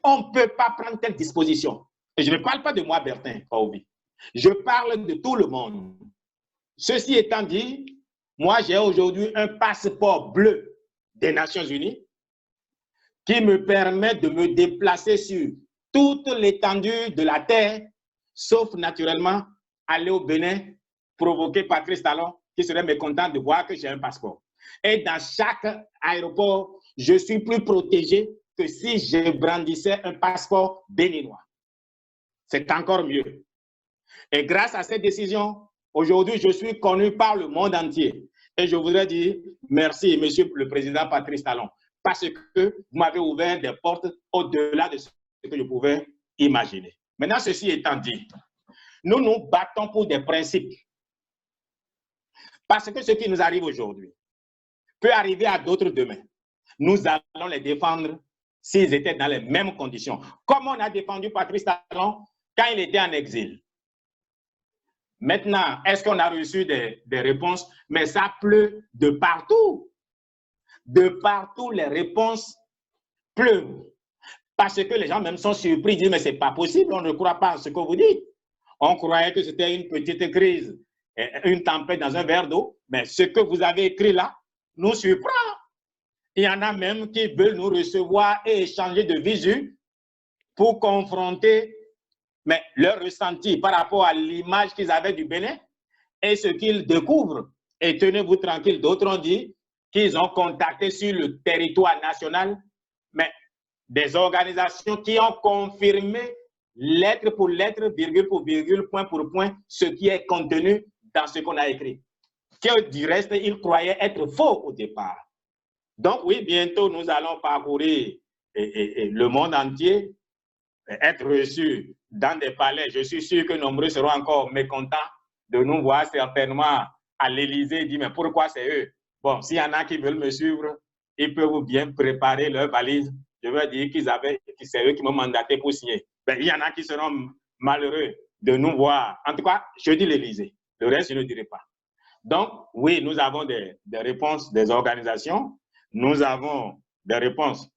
on ne peut pas prendre telle disposition. Et je ne parle pas de moi, Bertin Kaouvi. Je parle de tout le monde. Ceci étant dit, moi j'ai aujourd'hui un passeport bleu des Nations Unies qui me permet de me déplacer sur toute l'étendue de la terre, sauf naturellement aller au Bénin, provoquer Patrice Talon, qui serait mécontent de voir que j'ai un passeport. Et dans chaque aéroport, je suis plus protégé que si je brandissais un passeport béninois. C'est encore mieux. Et grâce à cette décision, aujourd'hui, je suis connu par le monde entier. Et je voudrais dire merci, Monsieur le Président Patrice Talon, parce que vous m'avez ouvert des portes au-delà de ce que je pouvais imaginer. Maintenant, ceci étant dit, nous nous battons pour des principes. Parce que ce qui nous arrive aujourd'hui peut arriver à d'autres demain. Nous allons les défendre s'ils étaient dans les mêmes conditions. Comme on a défendu Patrice Talon quand il était en exil. Maintenant, est-ce qu'on a reçu des réponses? Mais ça pleut de partout. De partout, les réponses pleuvent. Parce que les gens même sont surpris, ils disent, mais ce n'est pas possible, on ne croit pas à ce que vous dites. On croyait que c'était une petite crise, une tempête dans un verre d'eau, mais ce que vous avez écrit là nous surprend. Il y en a même qui veulent nous recevoir et échanger de visu pour confronter leur ressenti par rapport à l'image qu'ils avaient du Bénin et ce qu'ils découvrent. Et tenez-vous tranquille, d'autres ont dit qu'ils ont contacté sur le territoire national, mais des organisations qui ont confirmé lettre pour lettre, virgule pour virgule, point pour point, ce qui est contenu dans ce qu'on a écrit. Que du reste, ils croyaient être faux au départ. Donc oui, bientôt nous allons parcourir le monde entier, être reçus dans des palais. Je suis sûr que nombreux seront encore mécontents de nous voir certainement à l'Élysée et dire mais pourquoi c'est eux? Bon, s'il y en a qui veulent me suivre, ils peuvent bien préparer leur valise. Je veux dire que c'est eux qui m'ont mandaté pour signer. Ben, il y en a qui seront malheureux de nous voir. En tout cas, je dis l'Élysée. Le reste, je ne dirai pas. Donc, oui, nous avons des réponses des organisations. Nous avons des réponses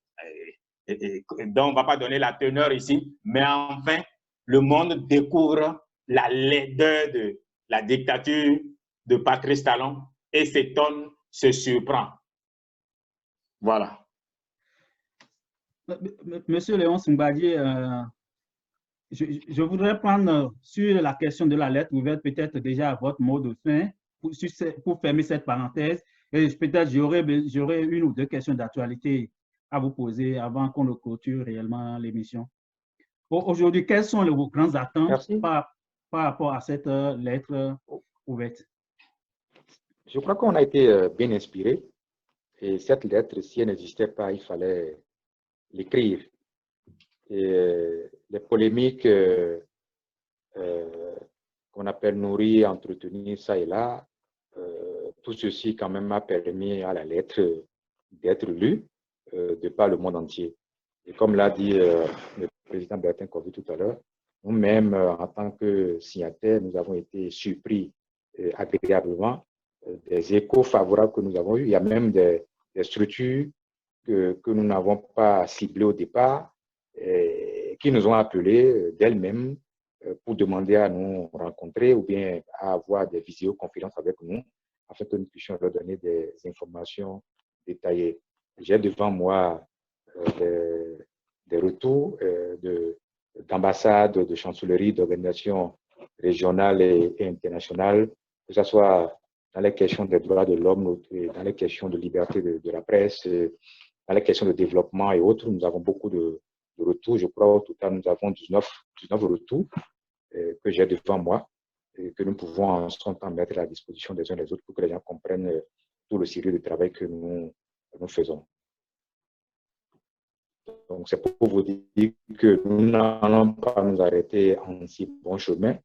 dont on ne va pas donner la teneur ici. Mais enfin, le monde découvre la laideur de la dictature de Patrice Talon et s'étonne, se surprend. Voilà. Monsieur Léon Mbadié, je voudrais prendre sur la question de la lettre ouverte, peut-être déjà à votre mot de fin, pour fermer cette parenthèse. Et peut-être j'aurai une ou deux questions d'actualité à vous poser avant qu'on ne clôture réellement l'émission. Aujourd'hui, quelles sont vos grandes attentes par rapport à cette lettre ouverte? Je crois qu'on a été bien inspiré. Et cette lettre, si elle n'existait pas, il fallait l'écrire. Et les polémiques qu'on appelle nourrir, entretenir, ça et là, tout ceci quand même a permis à la lettre d'être lue de par le monde entier. Et comme l'a dit le président Bertin Kovi tout à l'heure, nous-mêmes, en tant que signataires, nous avons été surpris agréablement des échos favorables que nous avons eus. Il y a même des structures que nous n'avons pas ciblées au départ, qui nous ont appelés d'elles-mêmes pour demander à nous rencontrer ou bien à avoir des visioconférences avec nous afin que nous puissions leur donner des informations détaillées. J'ai devant moi des retours d'ambassades, de chancelleries, d'organisations régionales et internationales, que ce soit dans les questions des droits de l'homme, dans les questions de liberté de la presse, dans les questions de développement et autres. Nous avons beaucoup de retours. Je crois au total, nous avons 19 retours que j'ai devant moi et que nous pouvons en son temps mettre à la disposition des uns des autres pour que les gens comprennent tout le sérieux du travail que nous faisons. Donc, c'est pour vous dire que nous n'allons pas nous arrêter en si bon chemin.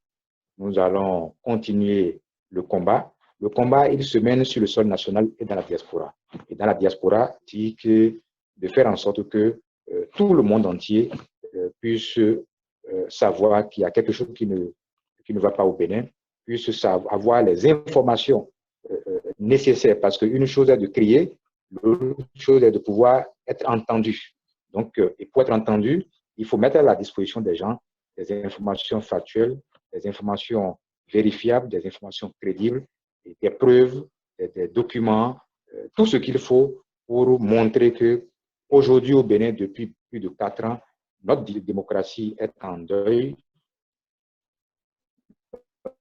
Nous allons continuer le combat. Le combat, il se mène sur le sol national et dans la diaspora. Et dans la diaspora, dit que de faire en sorte que tout le monde entier puisse savoir qu'il y a quelque chose qui ne va pas au Bénin, puisse avoir les informations nécessaires. Parce qu'une chose est de crier, l'autre chose est de pouvoir être entendu. Donc, et pour être entendu, il faut mettre à la disposition des gens des informations factuelles, des informations vérifiables, des informations crédibles, des preuves, des documents, tout ce qu'il faut pour montrer que aujourd'hui au Bénin, depuis plus de 4 ans, notre démocratie est en deuil, la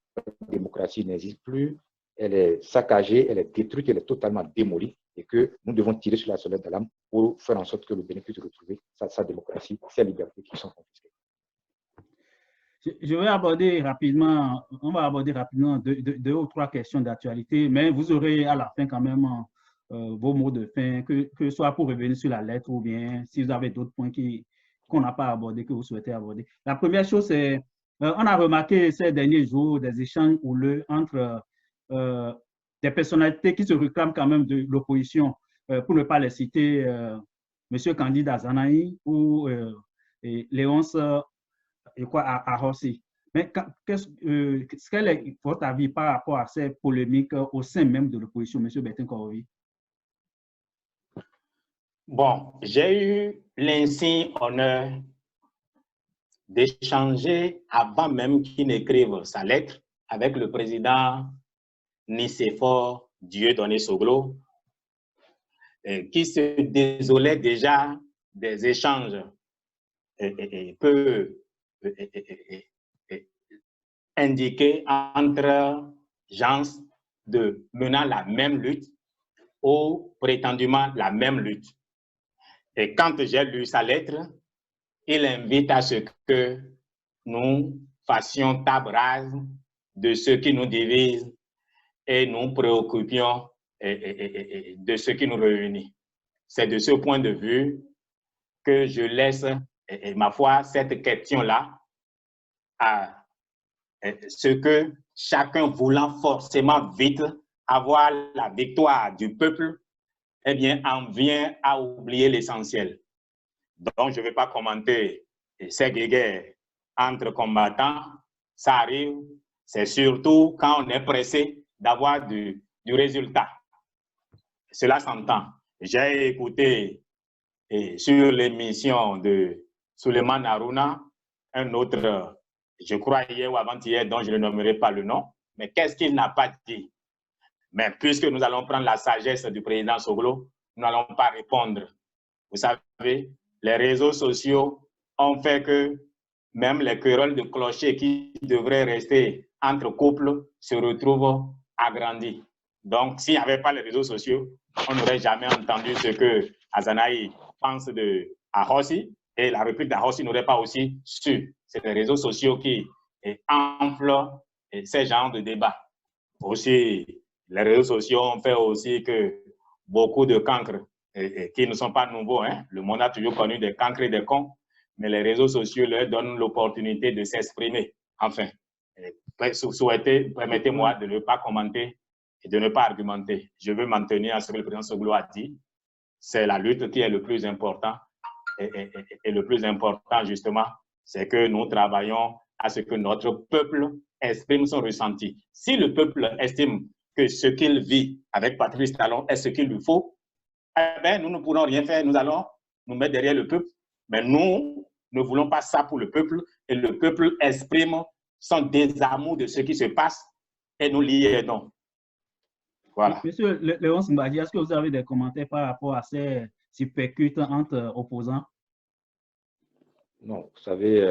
démocratie n'existe plus, elle est saccagée, elle est détruite, elle est totalement démolie, et que nous devons tirer sur la sonnette d'alarme pour faire en sorte que le Bénin puisse retrouver sa démocratie, ses libertés qui sont confisquées. Je vais aborder rapidement, on va aborder rapidement deux ou trois questions d'actualité, mais vous aurez à la fin quand même vos mots de fin, que ce soit pour revenir sur la lettre ou bien si vous avez d'autres points qu'on n'a pas abordés, que vous souhaitez aborder. La première chose, c'est, on a remarqué ces derniers jours des échanges houleux entre des personnalités qui se réclament quand même de l'opposition, pour ne pas les citer, M. Candide Azanaï ou Léonce et quoi à Rossi. Mais quel est votre avis par rapport à ces polémiques au sein même de l'opposition, M. Bertin Korovi? Bon, j'ai eu l'insigne honneur d'échanger avant même qu'il n'écrive sa lettre avec le président Nicéphore Dieudonné Soglo, qui se désolait déjà des échanges peu indiqués entre gens de menant la même lutte ou prétendument la même lutte. Et quand j'ai lu sa lettre, il invite à ce que nous fassions table rase de ce qui nous divise et nous préoccupions de ce qui nous réunit. C'est de ce point de vue que je laisse, ma foi, cette question-là à ce que chacun voulant forcément vite avoir la victoire du peuple, eh bien, en vient à oublier l'essentiel. Donc, je ne vais pas commenter ces guerres entre combattants. Ça arrive, c'est surtout quand on est pressé d'avoir du résultat. Cela s'entend. J'ai écouté sur l'émission de Suleiman Harouna, un autre, je crois hier ou avant-hier, dont je ne nommerai pas le nom, mais qu'est-ce qu'il n'a pas dit? Mais puisque nous allons prendre la sagesse du président Soglo, nous n'allons pas répondre. Vous savez, les réseaux sociaux ont fait que même les querelles de clocher qui devraient rester entre couples se retrouvent agrandis. Donc, s'il n'y avait pas les réseaux sociaux, on n'aurait jamais entendu ce que Azanaï pense de Ahossi et la réplique d'Ahossi n'aurait pas aussi su. C'est les réseaux sociaux qui enflent ces genres de débats. Aussi, les réseaux sociaux ont fait aussi que beaucoup de cancres qui ne sont pas nouveaux, hein. Le monde a toujours connu des cancres et des cons, mais les réseaux sociaux leur donnent l'opportunité de s'exprimer. Enfin, permettez-moi de ne pas commenter et de ne pas argumenter. Je veux m'en tenir à ce que le président Soglo a dit. C'est la lutte qui est le plus important. Et le plus important, justement, c'est que nous travaillons à ce que notre peuple exprime son ressenti. Si le peuple estime que ce qu'il vit avec Patrice Talon est ce qu'il lui faut, eh bien, nous ne pourrons rien faire. Nous allons nous mettre derrière le peuple. Mais nous ne voulons pas ça pour le peuple. Et le peuple exprime son désamour de ce qui se passe et nous l'y aidons. Voilà. Monsieur Léonce Mbadi, est-ce que vous avez des commentaires par rapport à ces supercutes entre opposants? Non, vous savez,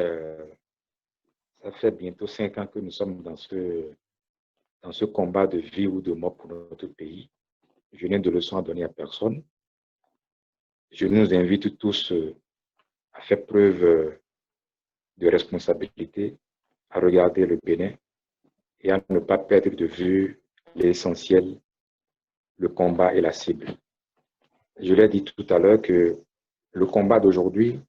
ça fait bientôt 5 ans que nous sommes dans ce combat de vie ou de mort pour notre pays. Je n'ai de leçons à donner à personne. Je nous invite tous à faire preuve de responsabilité, à regarder le Bénin et à ne pas perdre de vue l'essentiel, le combat et la cible. Je l'ai dit tout à l'heure que le combat d'aujourd'hui,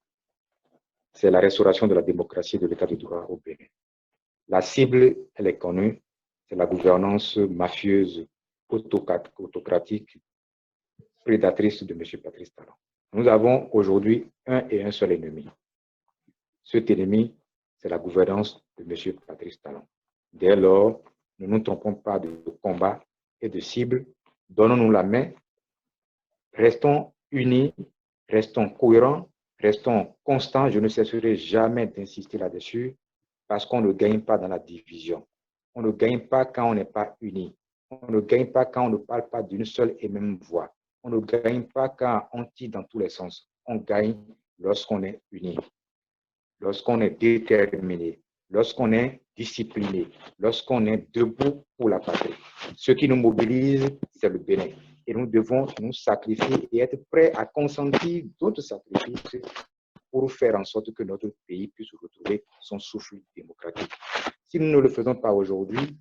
c'est la restauration de la démocratie et de l'état de droit au Bénin. La cible, elle est connue, c'est la gouvernance mafieuse, autocratique, prédatrice de M. Patrice Talon. Nous avons aujourd'hui un et un seul ennemi. Cet ennemi, c'est la gouvernance de M. Patrice Talon. Dès lors, ne nous trompons pas de combat et de cible. Donnons-nous la main. Restons unis, restons cohérents, restons constants. Je ne cesserai jamais d'insister là-dessus parce qu'on ne gagne pas dans la division. On ne gagne pas quand on n'est pas unis. On ne gagne pas quand on ne parle pas d'une seule et même voix. On ne gagne pas quand on tire dans tous les sens. On gagne lorsqu'on est unis. lorsqu'on est déterminé, lorsqu'on est discipliné, lorsqu'on est debout pour la patrie. Ce qui nous mobilise, c'est le Bénin. Et nous devons nous sacrifier et être prêts à consentir d'autres sacrifices pour faire en sorte que notre pays puisse retrouver son souffle démocratique. Si nous ne le faisons pas aujourd'hui,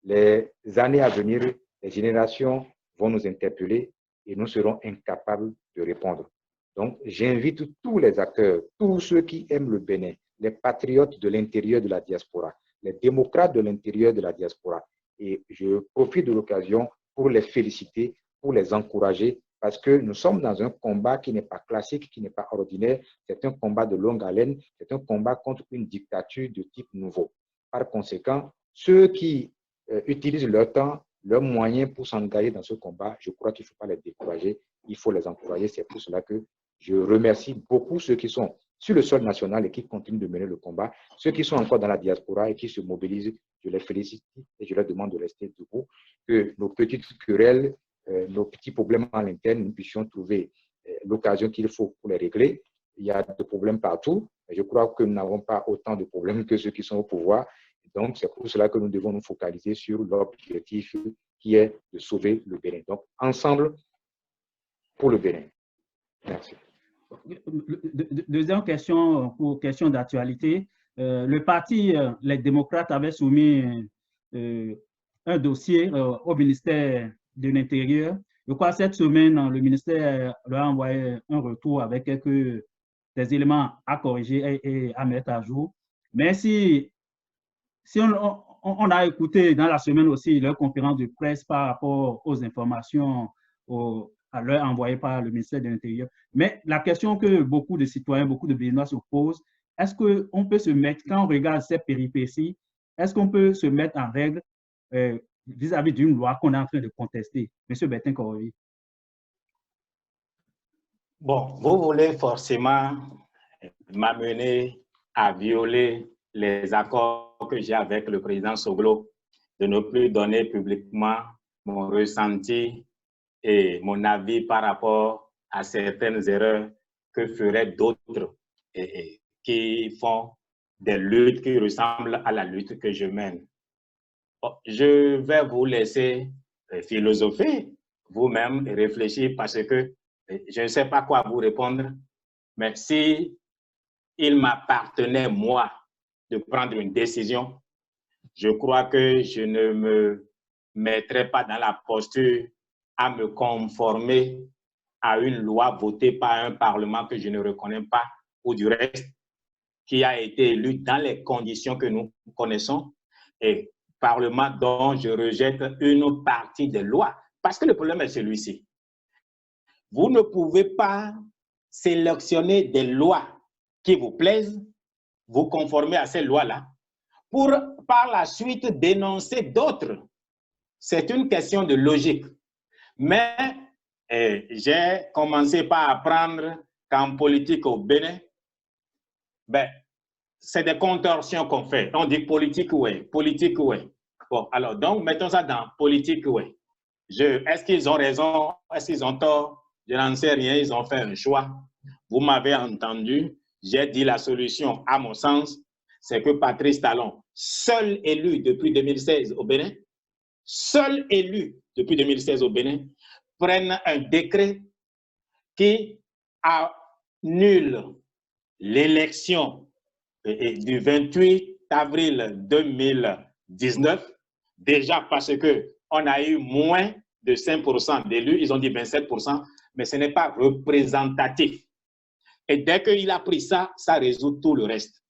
les années à venir, les générations vont nous interpeller et nous serons incapables de répondre. Donc, j'invite tous les acteurs, tous ceux qui aiment le Bénin, les patriotes de l'intérieur de la diaspora, les démocrates de l'intérieur de la diaspora. Et je profite de l'occasion pour les féliciter, pour les encourager, parce que nous sommes dans un combat qui n'est pas classique, qui n'est pas ordinaire. C'est un combat de longue haleine, c'est un combat contre une dictature de type nouveau. Par conséquent, ceux qui utilisent leur temps, leurs moyens pour s'engager dans ce combat, je crois qu'il ne faut pas les décourager, il faut les encourager. C'est pour cela que je remercie beaucoup ceux qui sont sur le sol national et qui continuent de mener le combat. Ceux qui sont encore dans la diaspora et qui se mobilisent, je les félicite et je leur demande de rester debout, que nos petites querelles, nos petits problèmes à l'interne, nous puissions trouver l'occasion qu'il faut pour les régler. Il y a des problèmes partout. Je crois que nous n'avons pas autant de problèmes que ceux qui sont au pouvoir. Donc, c'est pour cela que nous devons nous focaliser sur l'objectif qui est de sauver le Bénin. Donc, ensemble pour le Bénin. Merci. Deuxième question, pour question d'actualité. Le parti, les démocrates, avait soumis un dossier au ministère de l'Intérieur. Je crois que cette semaine, le ministère leur a envoyé un retour avec des éléments à corriger et à mettre à jour. Mais si on a écouté dans la semaine aussi leur conférence de presse par rapport aux informations à l'heure envoyées par le ministère de l'Intérieur. Mais la question que beaucoup de citoyens, beaucoup de Béninois se posent, est-ce qu'on peut se mettre, quand on regarde ces péripéties, est-ce qu'on peut se mettre en règle vis-à-vis d'une loi qu'on est en train de contester? Monsieur Bertin Korovi. Bon, vous voulez forcément m'amener à violer les accords que j'ai avec le président Soglo, de ne plus donner publiquement mon ressenti et mon avis par rapport à certaines erreurs que feraient d'autres qui font des luttes qui ressemblent à la lutte que je mène. Bon, je vais vous laisser philosopher vous-même et réfléchir parce que je ne sais pas quoi vous répondre, mais si il m'appartenait, moi, de prendre une décision, je crois que je ne me mettrais pas dans la posture à me conformer à une loi votée par un Parlement que je ne reconnais pas, ou du reste, qui a été élu dans les conditions que nous connaissons, et Parlement dont je rejette une partie des lois. Parce que le problème est celui-ci. Vous ne pouvez pas sélectionner des lois qui vous plaisent, vous conformer à ces lois-là, pour par la suite dénoncer d'autres. C'est une question de logique. Mais j'ai commencé par apprendre qu'en politique au Bénin, ben, c'est des contorsions qu'on fait. On dit politique, oui, politique, oui. Bon, alors, donc, mettons ça dans politique, oui. Est-ce qu'ils ont raison? Est-ce qu'ils ont tort? Je n'en sais rien, ils ont fait un choix. Vous m'avez entendu, j'ai dit la solution, à mon sens, c'est que Patrice Talon, seul élu depuis 2016 au Bénin, seul élu depuis 2016 au Bénin, prenne un décret qui annule l'élection du 28 avril 2019, déjà parce qu'on a eu moins de 5% d'élus, ils ont dit 27%, mais ce n'est pas représentatif. Et dès qu'il a pris ça, ça résout tout le reste.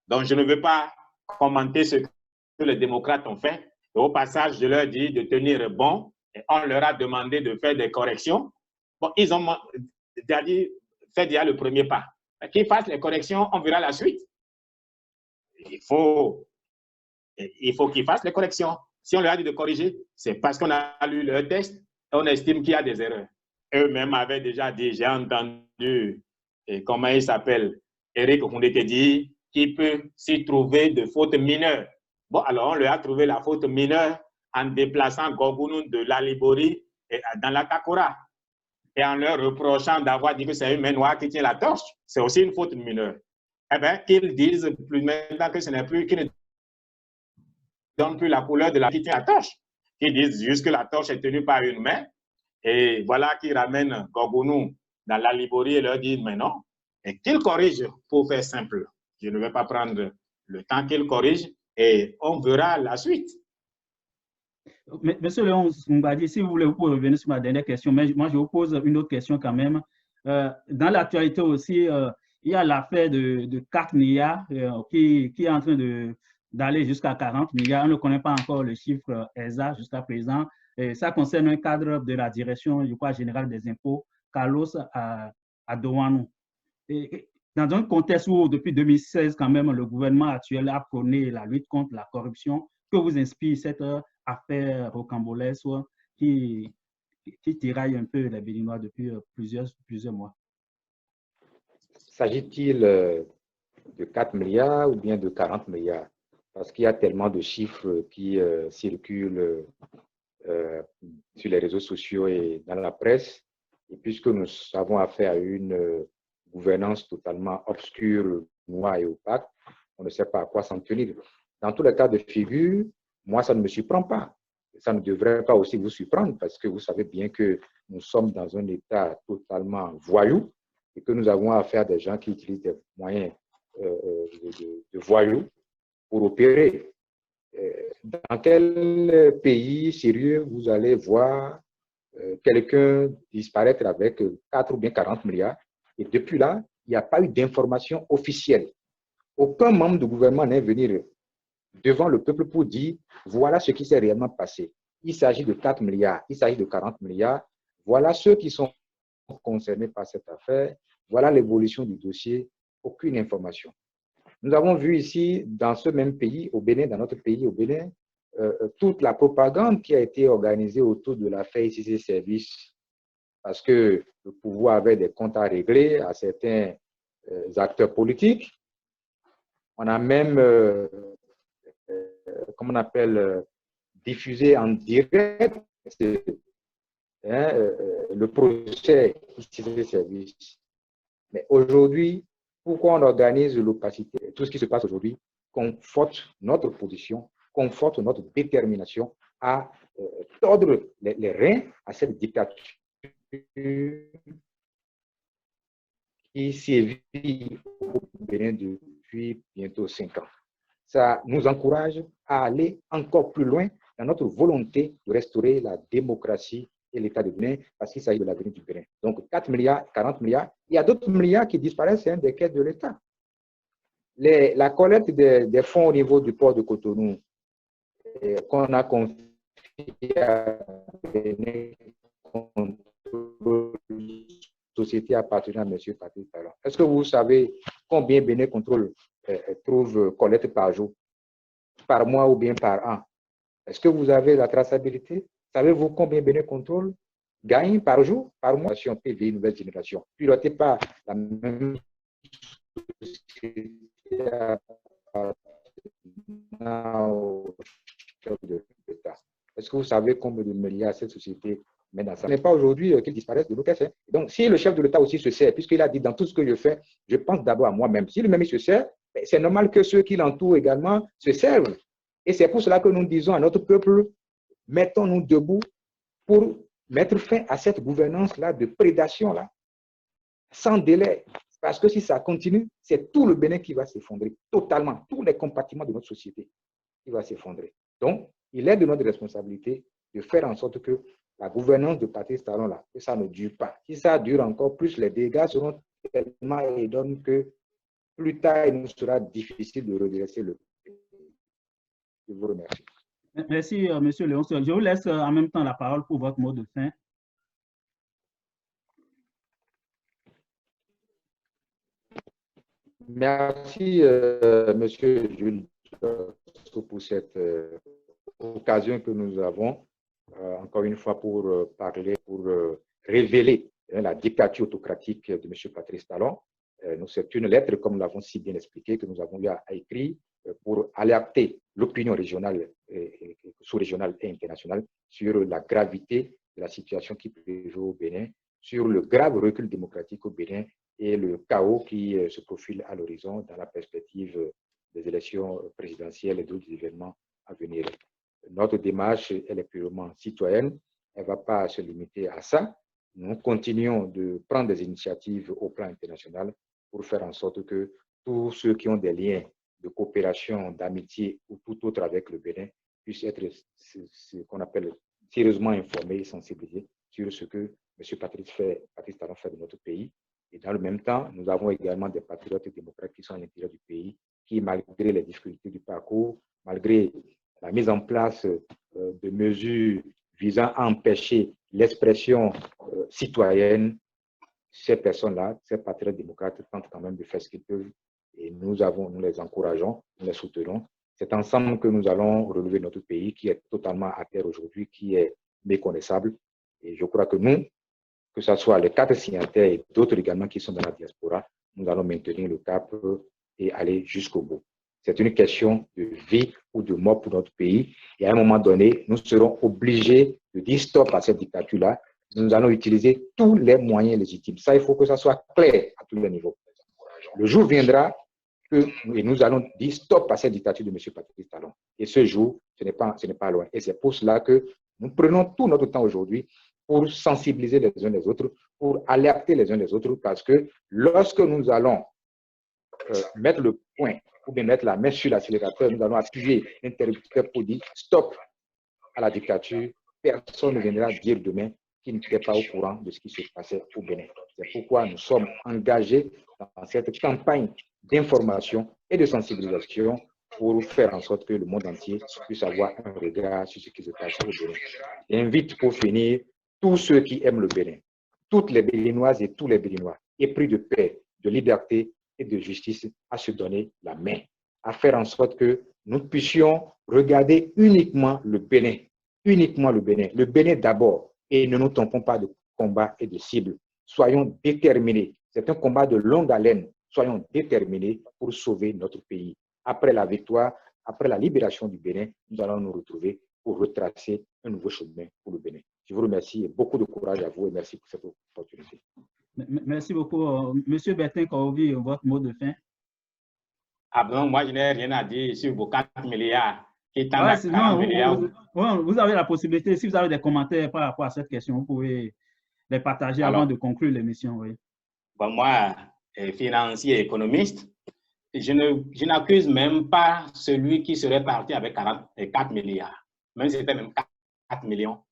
Donc, je ne veux pas commenter ce que les démocrates ont fait. Et au passage, je leur dis de tenir bon. Et on leur a demandé de faire des corrections. Bon, ils ont fait déjà le premier pas. Qu'ils fassent les corrections, on verra la suite. Il faut qu'ils fassent les corrections. Si on leur a dit de corriger, c'est parce qu'on a lu leur texte et on estime qu'il y a des erreurs. Eux-mêmes avaient déjà dit, j'ai entendu, comment il s'appelle, Eric Hundekedi, qui peut s'y trouver de fautes mineures. Bon, alors on leur a trouvé la faute mineure en déplaçant Gorgounou de l'Alibori dans la Kakora et en leur reprochant d'avoir dit que c'est une main noire qui tient la torche. C'est aussi une faute mineure. eh bien, qu'ils disent plus maintenant que ce n'est plus, qu'ils ne donnent plus la couleur de la qui tient la torche, qu'ils disent juste que la torche est tenue par une main, et voilà qu'ils ramènent Gorgounou dans la Liborie et leur disent, mais non, et qu'ils corrigent pour faire simple. Je ne vais pas prendre le temps qu'ils corrigent et on verra la suite. Monsieur Léon Mbadi, si vous voulez, vous pouvez revenir sur ma dernière question, mais moi, je vous pose une autre question quand même. Dans l'actualité aussi, il y a l'affaire de 4 milliards qui est en train d'aller jusqu'à 40 milliards. On ne connaît pas encore le chiffre exact jusqu'à présent. Et ça concerne un cadre de la direction, je crois, générale des impôts, Carlos Adouanou. Dans un contexte où, depuis 2016, quand même, le gouvernement actuel a prôné la lutte contre la corruption, que vous inspire cette affaire rocambolesque qui tiraille un peu les Béninois depuis plusieurs mois? S'agit-il de 4 milliards ou bien de 40 milliards? Parce qu'il y a tellement de chiffres qui circulent sur les réseaux sociaux et dans la presse. Et puisque nous avons affaire à une gouvernance totalement obscure, noire et opaque, on ne sait pas à quoi s'en tenir. Dans tous les cas de figure, moi, ça ne me surprend pas. Ça ne devrait pas aussi vous surprendre parce que vous savez bien que nous sommes dans un état totalement voyou et que nous avons affaire à des gens qui utilisent des moyens de voyous pour opérer. Dans quel pays sérieux vous allez voir quelqu'un disparaître avec 4 ou bien 40 milliards et depuis là, il n'y a pas eu d'information officielle. Aucun membre du gouvernement n'est venu devant le peuple pour dire voilà ce qui s'est réellement passé. Il s'agit de 4 milliards, il s'agit de 40 milliards. Voilà ceux qui sont concernés par cette affaire. Voilà l'évolution du dossier. Aucune information. Nous avons vu ici, dans ce même pays, au Bénin, dans notre pays, au Bénin, toute la propagande qui a été organisée autour de l'affaire ICC Services, parce que le pouvoir avait des comptes à régler à certains acteurs politiques. On a même, comment on appelle, diffusé en direct le procès ICC Services. Mais aujourd'hui, pourquoi on organise l'opacité? Tout ce qui se passe aujourd'hui conforte notre position, conforte notre détermination à tordre les reins à cette dictature qui sévit au Bénin depuis bientôt 5 ans. Ça nous encourage à aller encore plus loin dans notre volonté de restaurer la démocratie et l'État du Bénin, parce qu'il s'agit de l'avenir du Bénin. Donc 4 milliards, 40 milliards, il y a d'autres milliards qui disparaissent des caisses de l'État. La collecte des fonds au niveau du port de Cotonou, qu'on a confié à Bénin, société appartenant à M. Patrice Talon. Est-ce que vous savez combien Bénin Contrôle trouve collecte par jour, par mois ou bien par an? Est-ce que vous avez la traçabilité? Savez-vous combien Bénin Contrôle gagne par jour, par mois? PV Nouvelle Génération, pilotée par la même société de l'État. Est-ce que vous savez combien de milliards cette société met dans ça? Ce n'est pas aujourd'hui qu'ils disparaissent de nos caisses. Donc, si le chef de l'État aussi se sert, puisqu'il a dit dans tout ce que je fais, je pense d'abord à moi-même. Si lui-même se sert, c'est normal que ceux qui l'entourent également se servent. Et c'est pour cela que nous disons à notre peuple, mettons-nous debout pour mettre fin à cette gouvernance-là de prédation-là, sans délai. Parce que si ça continue, c'est tout le Bénin qui va s'effondrer, totalement, tous les compartiments de notre société qui va s'effondrer. Donc, il est de notre responsabilité de faire en sorte que la gouvernance de Patrice Talon, là, que ça ne dure pas. Si ça dure encore plus, les dégâts seront tellement énormes que plus tard, il nous sera difficile de redresser le pays. Je vous remercie. Merci, M. Léon. Je vous laisse en même temps la parole pour votre mot de fin. Merci, M. Jules, pour cette occasion que nous avons, encore une fois, pour parler, pour révéler la dictature autocratique de M. Patrice Talon. C'est une lettre, comme nous l'avons si bien expliqué, que nous avons eu à écrire pour alerter l'opinion régionale, sous-régionale et internationale sur la gravité de la situation qui prévaut au Bénin, sur le grave recul démocratique au Bénin et le chaos qui se profile à l'horizon dans la perspective des élections présidentielles et d'autres événements à venir. Notre démarche, elle est purement citoyenne. Elle ne va pas se limiter à ça. Nous continuons de prendre des initiatives au plan international pour faire en sorte que tous ceux qui ont des liens de coopération, d'amitié ou tout autre avec le Bénin puissent être ce qu'on appelle sérieusement informés et sensibilisés sur ce que M. Patrice Talon fait de notre pays. Et dans le même temps, nous avons également des patriotes et démocrates qui sont à l'intérieur du pays, qui, malgré les difficultés du parcours, malgré la mise en place de mesures visant à empêcher l'expression citoyenne, ces personnes-là, ces patriotes démocrates tentent quand même de faire ce qu'ils peuvent et nous les encourageons, nous les soutenons. C'est ensemble que nous allons relever notre pays qui est totalement à terre aujourd'hui, qui est méconnaissable. Et je crois que nous, que ce soit les 4 signataires et d'autres également qui sont dans la diaspora, nous allons maintenir le cap et aller jusqu'au bout. C'est une question de vie ou de mort pour notre pays. Et à un moment donné, nous serons obligés de dire stop à cette dictature-là. Nous allons utiliser tous les moyens légitimes. Ça, il faut que ça soit clair à tous les niveaux. Le jour viendra et nous allons dire stop à cette dictature de M. Patrice Talon. Et ce jour, ce n'est pas loin. Et c'est pour cela que nous prenons tout notre temps aujourd'hui pour sensibiliser les uns les autres, pour alerter les uns les autres, parce que lorsque nous allons mettre le point ou bien mettre la main sur l'accélérateur, nous allons appuyer l'interrupteur pour dire stop à la dictature. Personne ne viendra dire demain qu'il n'était pas au courant de ce qui se passait au Bénin. C'est pourquoi nous sommes engagés dans cette campagne d'information et de sensibilisation pour faire en sorte que le monde entier puisse avoir un regard sur ce qui se passe au Bénin. J'invite pour finir tous ceux qui aiment le Bénin, toutes les Béninoises et tous les Béninois, épris de paix, de liberté et de justice, à se donner la main, à faire en sorte que nous puissions regarder uniquement le Bénin le Bénin d'abord, et ne nous trompons pas de combat et de cible. Soyons déterminés. C'est un combat de longue haleine. Soyons déterminés pour sauver notre pays. Après la victoire, après la libération du Bénin, nous allons nous retrouver pour retracer un nouveau chemin pour le Bénin. Je vous remercie et beaucoup de courage à vous et merci pour cette opportunité. Merci beaucoup. Monsieur Bertin Kaovi, votre mot de fin. Ah bon, moi je n'ai rien à dire sur vos 4 milliards. Vous avez la possibilité, si vous avez des commentaires par rapport à cette question, vous pouvez les partager avant de conclure l'émission. Oui. Bon, moi, financier, économiste, je n'accuse même pas celui qui serait parti avec 4 milliards, même si c'était même 4 millions.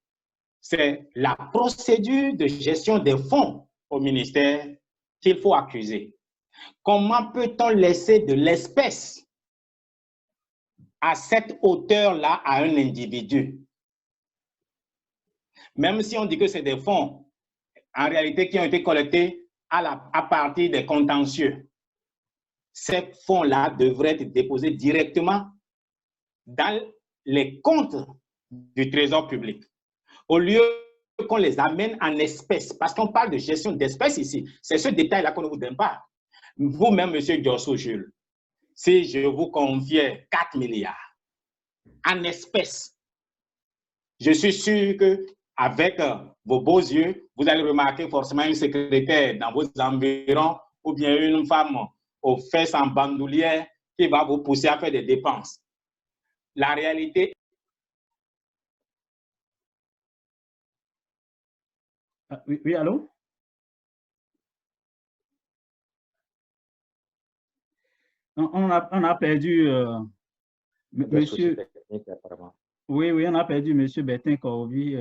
C'est la procédure de gestion des fonds au ministère qu'il faut accuser. Comment peut-on laisser de l'espèce à cette hauteur-là à un individu? Même si on dit que c'est des fonds, en réalité, qui ont été collectés à partir des contentieux. Ces fonds-là devraient être déposés directement dans les comptes du Trésor public, au lieu qu'on les amène en espèces, parce qu'on parle de gestion d'espèces ici. C'est ce détail-là qu'on ne vous donne pas. Vous-même, M. Diosso Jules, si je vous confiais 4 milliards en espèces, je suis sûr qu'avec vos beaux yeux, vous allez remarquer forcément une secrétaire dans vos environs ou bien une femme aux fesses en bandoulière qui va vous pousser à faire des dépenses. La réalité. Oui, allô? On a perdu monsieur. Oui, on a perdu monsieur Bertin Kaovi.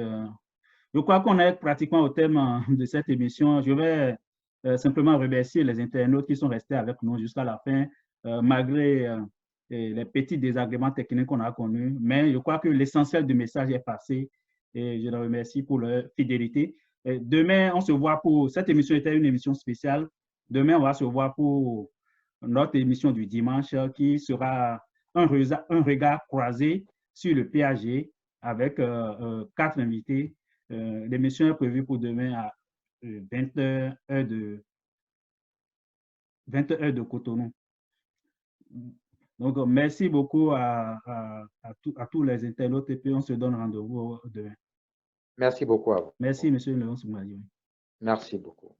Je crois qu'on est pratiquement au thème de cette émission. Je vais simplement remercier les internautes qui sont restés avec nous jusqu'à la fin, malgré les petits désagréments techniques qu'on a connus. Mais je crois que l'essentiel du message est passé et je les remercie pour leur fidélité. Demain, on se voit pour... Cette émission était une émission spéciale. Demain, on va se voir pour notre émission du dimanche qui sera un regard croisé sur le PAG avec 4 invités. L'émission est prévue pour demain à 20h de Cotonou. Donc, merci beaucoup à tous les internautes et puis on se donne rendez-vous demain. Merci beaucoup à vous. Merci, M. Léon Soumali. Merci beaucoup.